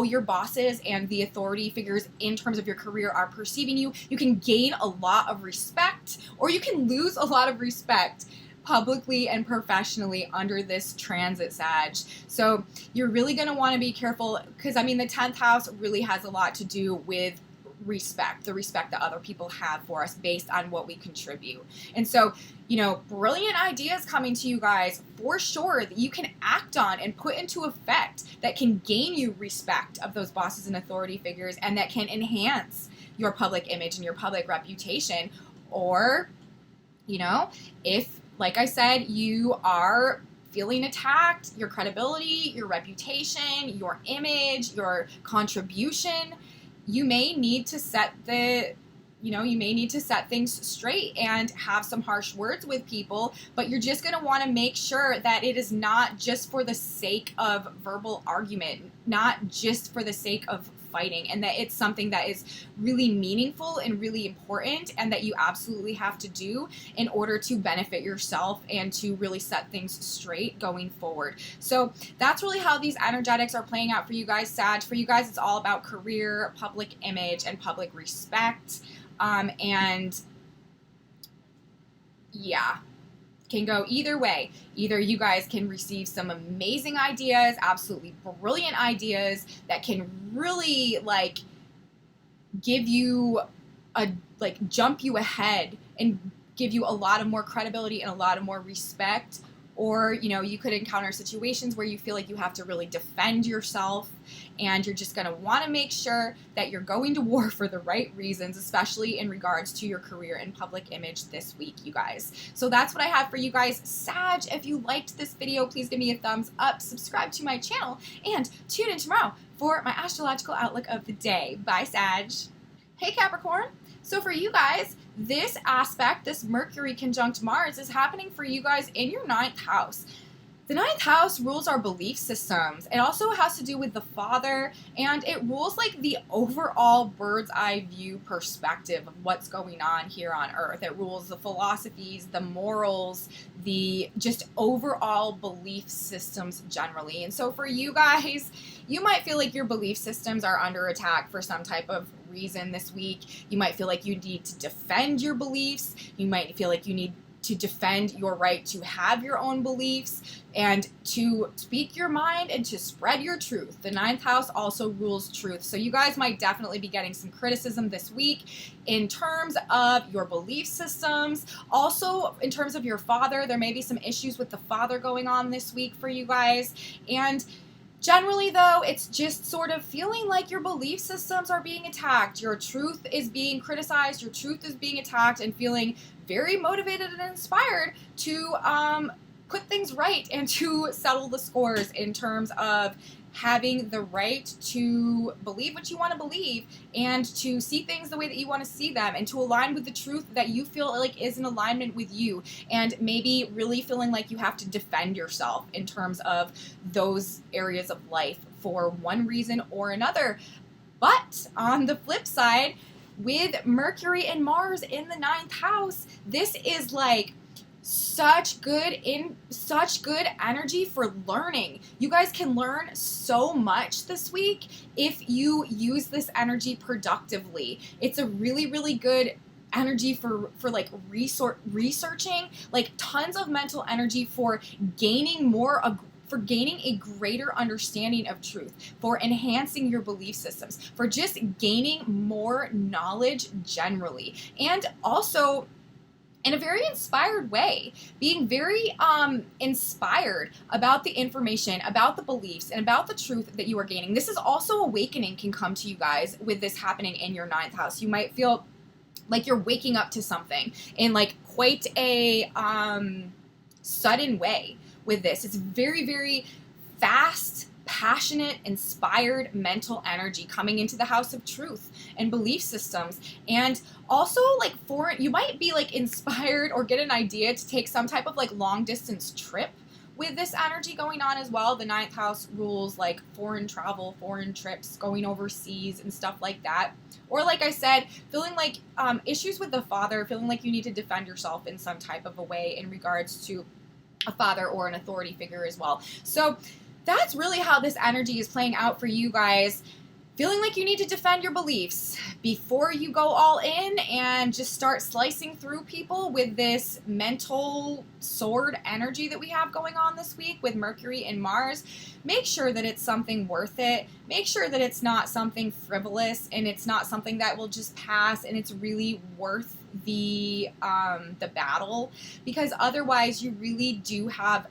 your bosses and the authority figures in terms of your career are perceiving you. You can gain a lot of respect, or you can lose a lot of respect publicly and professionally under this transit, Sag. So you're really going to want to be careful because, I mean, the 10th house really has a lot to do with respect, the respect that other people have for us based on what we contribute. And so, you know, brilliant ideas coming to you guys for sure that you can act on and put into effect that can gain you respect of those bosses and authority figures and that can enhance your public image and your public reputation. Or, you know, if, like I said, you are feeling attacked, your credibility, your reputation, your image, your contribution, you may need to set things straight and have some harsh words with people, but you're just going to want to make sure that it is not just for the sake of verbal argument, not just for the sake of fighting, and that it's something that is really meaningful and really important and that you absolutely have to do in order to benefit yourself and to really set things straight going forward. So that's really how these energetics are playing out for you guys, Sag. For you guys, it's all about career, public image, and public respect. And yeah, can go either way. Either you guys can receive some amazing ideas, absolutely brilliant ideas that can really like give you jump you ahead and give you a lot of more credibility and a lot of more respect. Or, you know, you could encounter situations where you feel like you have to really defend yourself and you're just going to want to make sure that you're going to war for the right reasons, especially in regards to your career and public image this week, you guys. So that's what I have for you guys, Sag. If you liked this video, please give me a thumbs up, subscribe to my channel, and tune in tomorrow for my astrological outlook of the day. Bye, Sag. Hey, Capricorn. So for you guys, this aspect, this Mercury conjunct Mars, is happening for you guys in your 9th house. The 9th house rules our belief systems. It also has to do with the father, and it rules like the overall bird's eye view perspective of what's going on here on Earth. It rules the philosophies, the morals, the just overall belief systems generally. And so for you guys, you might feel like your belief systems are under attack for some type of reason this week. You might feel like you need to defend your beliefs. You might feel like you need to defend your right to have your own beliefs and to speak your mind and to spread your truth. The 9th house also rules truth. So you guys might definitely be getting some criticism this week in terms of your belief systems. Also, in terms of your father, there may be some issues with the father going on this week for you guys. And generally, though, it's just sort of feeling like your belief systems are being attacked. Your truth is being criticized. Your truth is being attacked, and feeling very motivated and inspired to put things right and to settle the scores in terms of having the right to believe what you want to believe and to see things the way that you want to see them and to align with the truth that you feel like is in alignment with you, and maybe really feeling like you have to defend yourself in terms of those areas of life for one reason or another. But on the flip side, with Mercury and Mars in the 9th house, this is like such good energy for learning. You guys can learn so much this week if you use this energy productively. It's a really, really good energy for like researching, like tons of mental energy for gaining more for gaining a greater understanding of truth, for enhancing your belief systems, for just gaining more knowledge generally, and also in a very inspired way, being very inspired about the information, about the beliefs, and about the truth that you are gaining. This is also awakening can come to you guys with this happening in your 9th house. You might feel like you're waking up to something in like quite a sudden way with this. It's very, very fast, passionate, inspired mental energy coming into the house of truth and belief systems. And also like you might be like inspired or get an idea to take some type of like long distance trip with this energy going on as well. The 9th house rules like foreign travel, foreign trips, going overseas and stuff like that. Or like I said, feeling like issues with the father, feeling like you need to defend yourself in some type of a way in regards to a father or an authority figure as well. So that's really how this energy is playing out for you guys. Feeling like you need to defend your beliefs before you go all in and just start slicing through people with this mental sword energy that we have going on this week with Mercury and Mars. Make sure that it's something worth it. Make sure that it's not something frivolous and it's not something that will just pass and it's really worth the battle, because otherwise you really do have,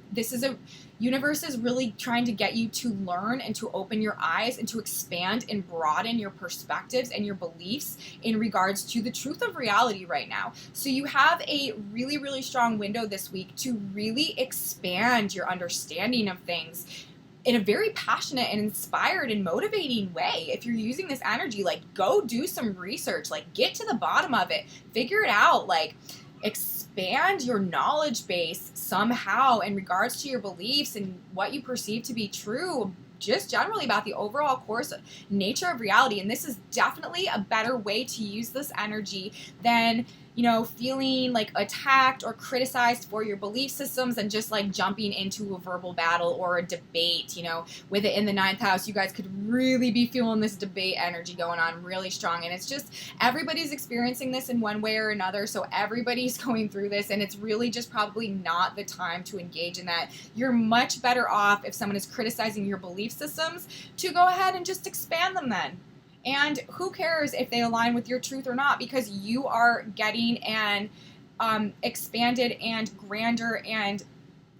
universe is really trying to get you to learn and to open your eyes and to expand and broaden your perspectives and your beliefs in regards to the truth of reality right now. So you have a really, really strong window this week to really expand your understanding of things in a very passionate and inspired and motivating way. If you're using this energy, like go do some research, like get to the bottom of it, figure it out, like expand your knowledge base somehow in regards to your beliefs and what you perceive to be true, just generally about the overall course nature of reality. And this is definitely a better way to use this energy than, you know, feeling like attacked or criticized for your belief systems and just like jumping into a verbal battle or a debate, you know, with it in the 9th house. You guys could really be feeling this debate energy going on really strong. And it's just, everybody's experiencing this in one way or another. So everybody's going through this and it's really just probably not the time to engage in that. You're much better off if someone is criticizing your belief systems to go ahead and just expand them then. And who cares if they align with your truth or not, because you are getting an expanded and grander and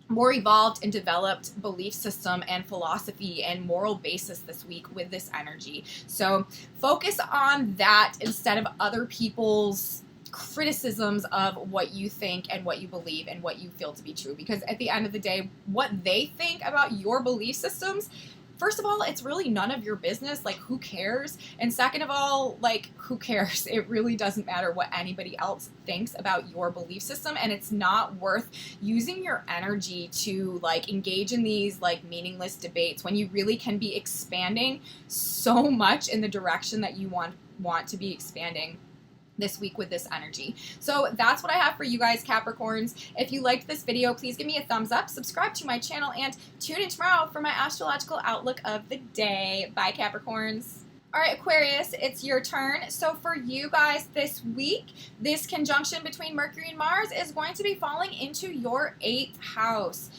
more evolved and developed belief system and philosophy and moral basis this week with this energy. So focus on that instead of other people's criticisms of what you think and what you believe and what you feel to be true. Because at the end of the day, what they think about your belief systems, first of all, it's really none of your business. Like, who cares? And second of all, like, who cares? It really doesn't matter what anybody else thinks about your belief system. And it's not worth using your energy to, like, engage in these, like, meaningless debates when you really can be expanding so much in the direction that you want to be expanding this week with this energy. So that's what I have for you guys, Capricorns. If you liked this video, please give me a thumbs up, subscribe to my channel, and tune in tomorrow for my astrological outlook of the day. Bye, Capricorns. All right, Aquarius, it's your turn. So for you guys this week, this conjunction between Mercury and Mars is going to be falling into your 8th house.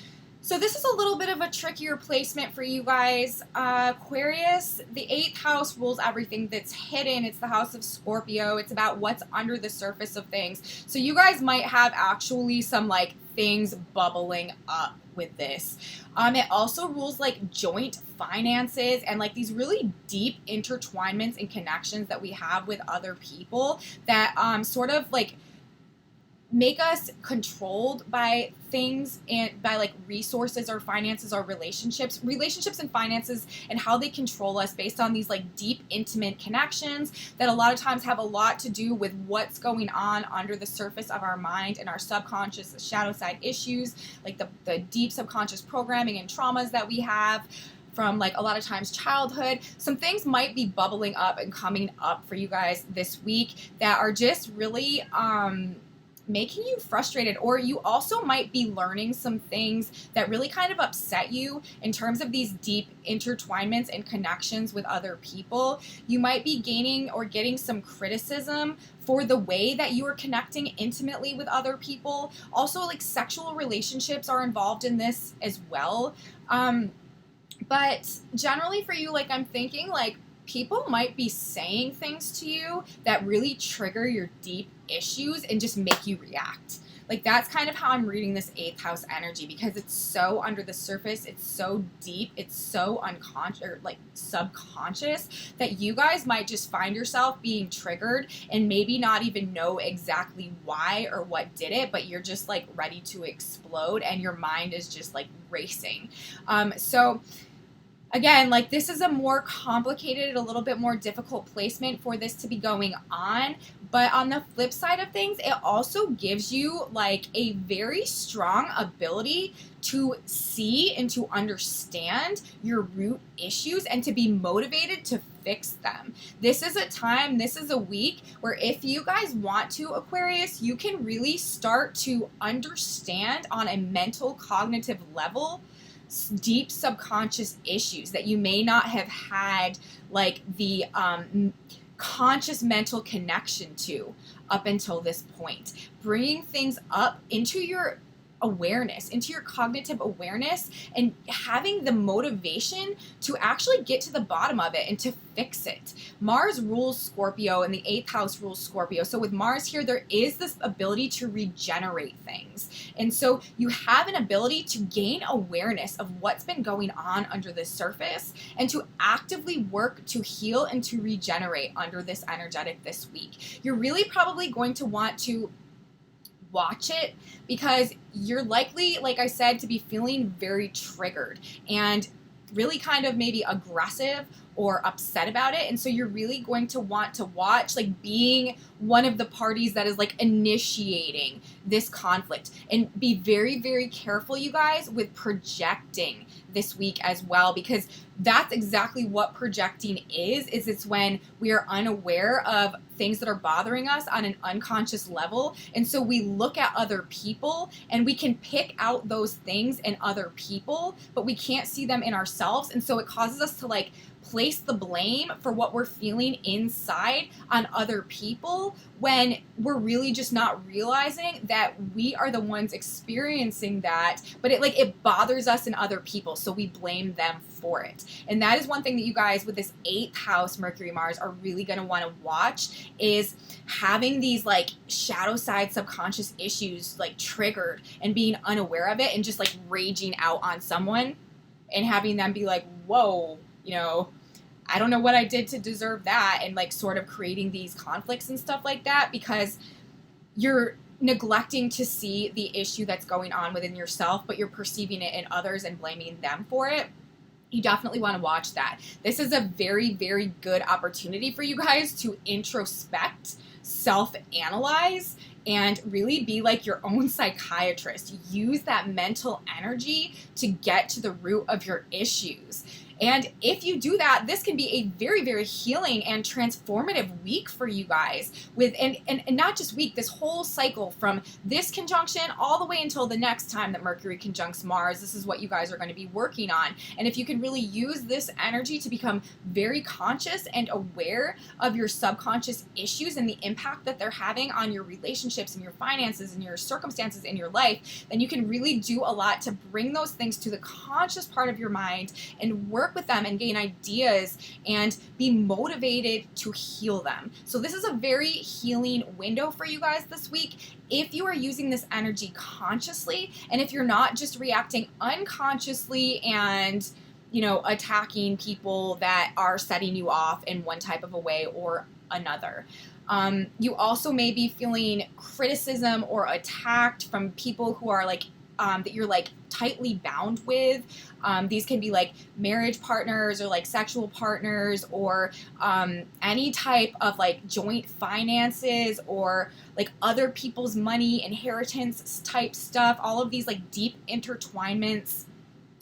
So this is a little bit of a trickier placement for you guys. Aquarius, the 8th house rules everything that's hidden. It's the house of Scorpio. It's about what's under the surface of things. So you guys might have actually some like things bubbling up with this. It also rules like joint finances and like these really deep intertwinements and connections that we have with other people that sort of like make us controlled by things and by like resources or finances or relationships and finances, and how they control us based on these like deep intimate connections that a lot of times have a lot to do with what's going on under the surface of our mind and our subconscious shadow side issues, like the deep subconscious programming and traumas that we have from like a lot of times childhood. Some things might be bubbling up and coming up for you guys this week that are just really making you frustrated, or you also might be learning some things that really kind of upset you in terms of these deep intertwinements and connections with other people. You might be gaining or getting some criticism for the way that you are connecting intimately with other people. Also, like sexual relationships are involved in this as well. But generally for you, like, I'm thinking, like, people might be saying things to you that really trigger your deep issues and just make you react. Like, that's kind of how I'm reading this 8th house energy, because it's so under the surface, it's so deep, it's so unconscious, or like subconscious, that you guys might just find yourself being triggered and maybe not even know exactly why or what did it, but you're just like ready to explode and your mind is just like racing. So again, like, this is a more complicated, a little bit more difficult placement for this to be going on. But on the flip side of things, it also gives you like a very strong ability to see and to understand your root issues and to be motivated to fix them. This is a time, this is a week where if you guys want to, Aquarius, you can really start to understand on a mental cognitive level deep subconscious issues that you may not have had like the conscious mental connection to up until this point. Bringing things up into your awareness, into your cognitive awareness, and having the motivation to actually get to the bottom of it and to fix it. Mars rules Scorpio and the 8th house rules Scorpio. So with Mars here, there is this ability to regenerate things. And so you have an ability to gain awareness of what's been going on under the surface and to actively work to heal and to regenerate under this energetic this week. You're really probably going to want to watch it because you're likely, like I said, to be feeling very triggered and really kind of maybe aggressive or upset about it. And so you're really going to want to watch, like, being one of the parties that is like initiating this conflict, and be very, very careful, you guys, with projecting this week as well, because that's exactly what projecting is it's when we are unaware of things that are bothering us on an unconscious level. And so we look at other people and we can pick out those things in other people, but we can't see them in ourselves. And so it causes us to like place the blame for what we're feeling inside on other people when we're really just not realizing that we are the ones experiencing that, but it bothers us in other people, so we blame them for it. And that is one thing that you guys with this 8th house Mercury Mars are really going to want to watch, is having these like shadow side subconscious issues like triggered and being unaware of it and just like raging out on someone and having them be like, whoa, I don't know what I did to deserve that, and like sort of creating these conflicts and stuff like that because you're neglecting to see the issue that's going on within yourself, but you're perceiving it in others and blaming them for it. You definitely want to watch that. This is a very, very good opportunity for you guys to introspect, self-analyze, and really be like your own psychiatrist. Use that mental energy to get to the root of your issues. And if you do that, this can be a very, very healing and transformative week for you guys. And not just week, this whole cycle from this conjunction all the way until the next time that Mercury conjuncts Mars. This is what you guys are going to be working on. And if you can really use this energy to become very conscious and aware of your subconscious issues and the impact that they're having on your relationships and your finances and your circumstances in your life, then you can really do a lot to bring those things to the conscious part of your mind and work with them and gain ideas and be motivated to heal them. So this is a very healing window for you guys this week if you are using this energy consciously, and if you're not just reacting unconsciously and attacking people that are setting you off in one type of a way or another. You also may be feeling criticism or attacked from people who are like that you're like tightly bound with. These can be like marriage partners or like sexual partners or any type of like joint finances or like other people's money, inheritance type stuff, all of these like deep intertwinements.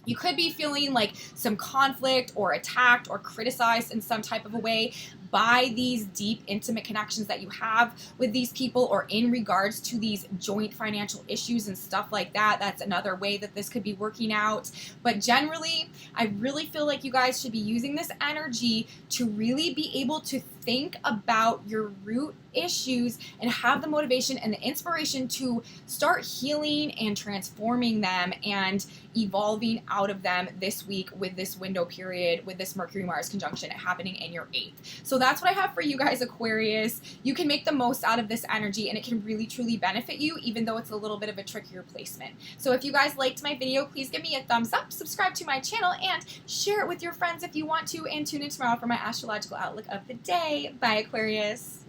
You could be feeling like some conflict or attacked or criticized in some type of a way by these deep, intimate connections that you have with these people, or in regards to these joint financial issues and stuff like that. That's another way that this could be working out. But generally, I really feel like you guys should be using this energy to really be able to think about your root issues and have the motivation and the inspiration to start healing and transforming them and evolving out of them this week with this window period, with this Mercury-Mars conjunction happening in your 8th. So that's what I have for you guys, Aquarius. You can make the most out of this energy and it can really truly benefit you, even though it's a little bit of a trickier placement. So if you guys liked my video, please give me a thumbs up, subscribe to my channel, and share it with your friends if you want to, and tune in tomorrow for my astrological outlook of the day. Bye, Aquarius.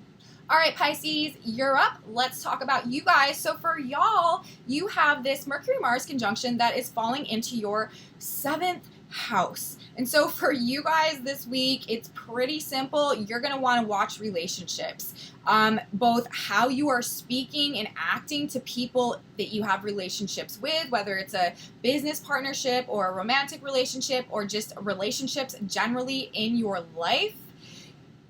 All right, Pisces, you're up. Let's talk about you guys. So for y'all, you have this Mercury-Mars conjunction that is falling into your 7th house. And so for you guys this week, it's pretty simple. You're going to want to watch relationships, both how you are speaking and acting to people that you have relationships with, whether it's a business partnership or a romantic relationship or just relationships generally in your life.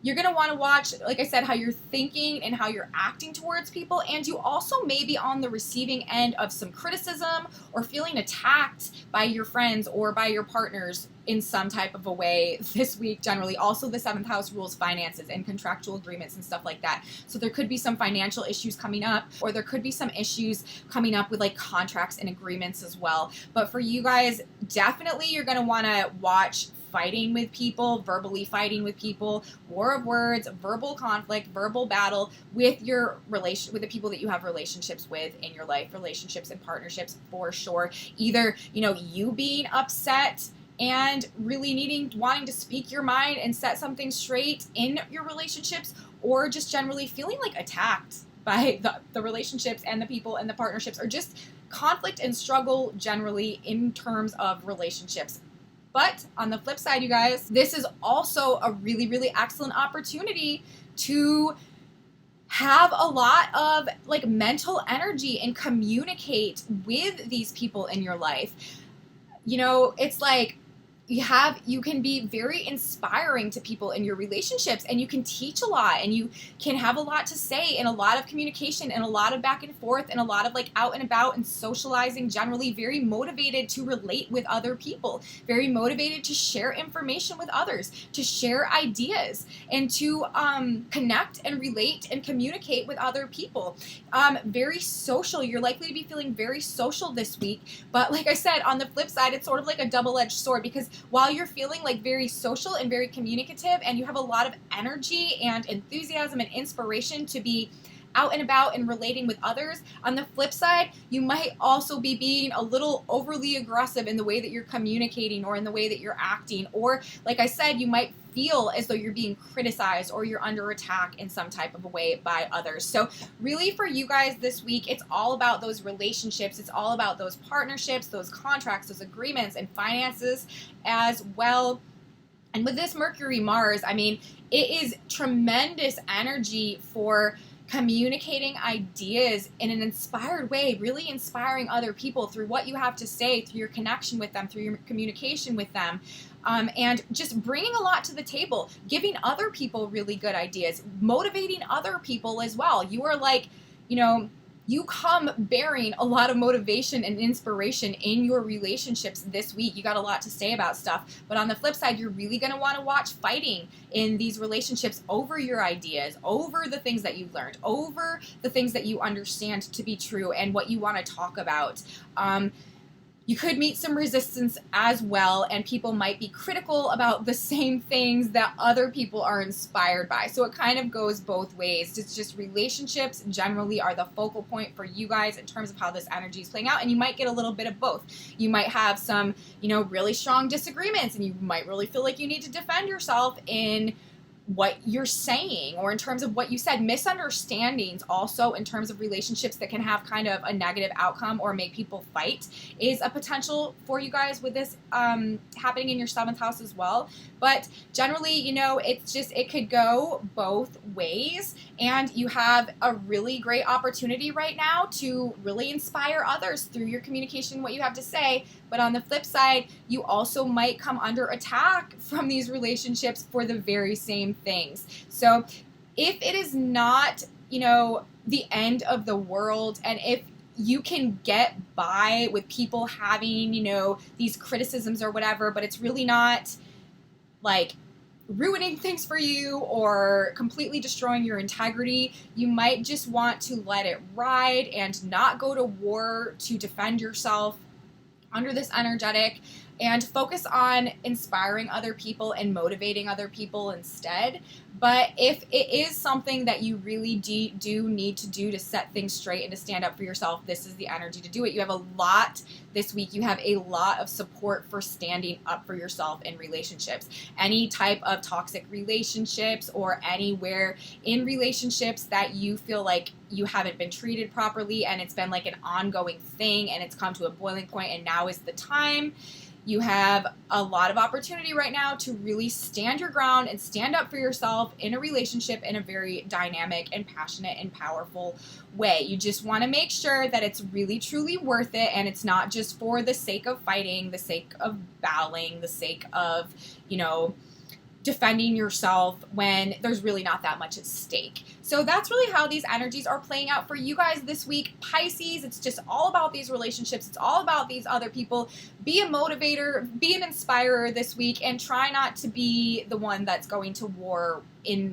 You're going to want to watch, like I said, how you're thinking and how you're acting towards people. And you also may be on the receiving end of some criticism or feeling attacked by your friends or by your partners in some type of a way this week generally. Also, the 7th house rules finances and contractual agreements and stuff like that. So there could be some financial issues coming up, or there could be some issues coming up with like contracts and agreements as well. But for you guys, definitely you're going to want to watch fighting with people, verbally fighting with people, war of words, verbal conflict, verbal battle with your relation, with the people that you have relationships with in your life, relationships and partnerships for sure. Either, you being upset and really wanting to speak your mind and set something straight in your relationships, or just generally feeling like attacked by the relationships and the people and the partnerships, or just conflict and struggle generally in terms of relationships. But on the flip side, you guys, this is also a really, really excellent opportunity to have a lot of like mental energy and communicate with these people in your life. It's like you can be very inspiring to people in your relationships, and you can teach a lot, and you can have a lot to say, and a lot of communication, and a lot of back and forth, and a lot of like out and about and socializing, generally very motivated to relate with other people, very motivated to share information with others, to share ideas, and to connect and relate and communicate with other people. Very social. You're likely to be feeling very social this week, but like I said, on the flip side, it's sort of like a double-edged sword, because while you're feeling like very social and very communicative, and you have a lot of energy and enthusiasm and inspiration to be out and about and relating with others, on the flip side, you might also be being a little overly aggressive in the way that you're communicating or in the way that you're acting. Or, like I said, you might feel as though you're being criticized or you're under attack in some type of a way by others. So really for you guys this week, it's all about those relationships. It's all about those partnerships, those contracts, those agreements, and finances as well. And with this Mercury-Mars, it is tremendous energy for communicating ideas in an inspired way, really inspiring other people through what you have to say, through your connection with them, through your communication with them, and just bringing a lot to the table, giving other people really good ideas, motivating other people as well. You are like, you come bearing a lot of motivation and inspiration in your relationships this week. You got a lot to say about stuff. But on the flip side, you're really going to want to watch fighting in these relationships over your ideas, over the things that you've learned, over the things that you understand to be true and what you want to talk about. You could meet some resistance as well, and people might be critical about the same things that other people are inspired by. So it kind of goes both ways. It's just relationships generally are the focal point for you guys in terms of how this energy is playing out, and you might get a little bit of both. You might have some, really strong disagreements, and you might really feel like you need to defend yourself in what you're saying or in terms of what you said. Misunderstandings also in terms of relationships that can have kind of a negative outcome or make people fight is a potential for you guys with this happening in your 7th house as well. But generally, it could go both ways, and you have a really great opportunity right now to really inspire others through your communication, what you have to say. But on the flip side, you also might come under attack from these relationships for the very same things. So if it is not, the end of the world, and if you can get by with people having, these criticisms or whatever, but it's really not like ruining things for you or completely destroying your integrity. You might just want to let it ride and not go to war to defend yourself under this energetic, and focus on inspiring other people and motivating other people instead. But if it is something that you really do need to do to set things straight and to stand up for yourself, this is the energy to do it. You have a lot this week. You have a lot of support for standing up for yourself in relationships. Any type of toxic relationships or anywhere in relationships that you feel like you haven't been treated properly and it's been like an ongoing thing and it's come to a boiling point and now is the time. You have a lot of opportunity right now to really stand your ground and stand up for yourself in a relationship in a very dynamic and passionate and powerful way. You just want to make sure that it's really truly worth it and it's not just for the sake of fighting, the sake of battling, the sake of, defending yourself when there's really not that much at stake. So that's really how these energies are playing out for you guys this week. Pisces, it's just all about these relationships. It's all about these other people. Be a motivator, be an inspirer this week, and try not to be the one that's going to war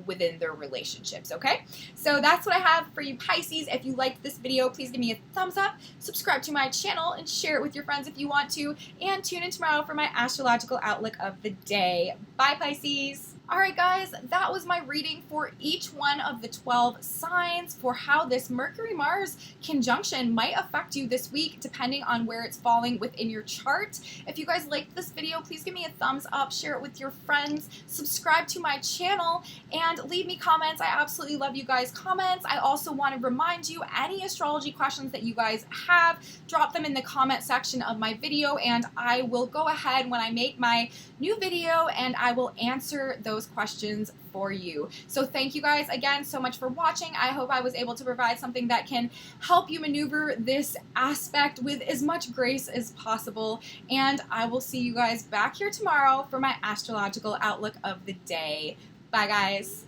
within their relationships, okay? So that's what I have for you, Pisces. If you liked this video, please give me a thumbs up, subscribe to my channel, and share it with your friends if you want to, and tune in tomorrow for my astrological outlook of the day. Bye, Pisces. Alright guys, that was my reading for each one of the 12 signs for how this Mercury-Mars conjunction might affect you this week depending on where it's falling within your chart. If you guys liked this video, please give me a thumbs up, share it with your friends, subscribe to my channel, and leave me comments. I absolutely love you guys' comments. I also want to remind you, any astrology questions that you guys have, drop them in the comment section of my video and I will go ahead when I make my new video and I will answer those questions for you. So thank you guys again so much for watching. I hope I was able to provide something that can help you maneuver this aspect with as much grace as possible, and I will see you guys back here tomorrow for my astrological outlook of the day. Bye guys.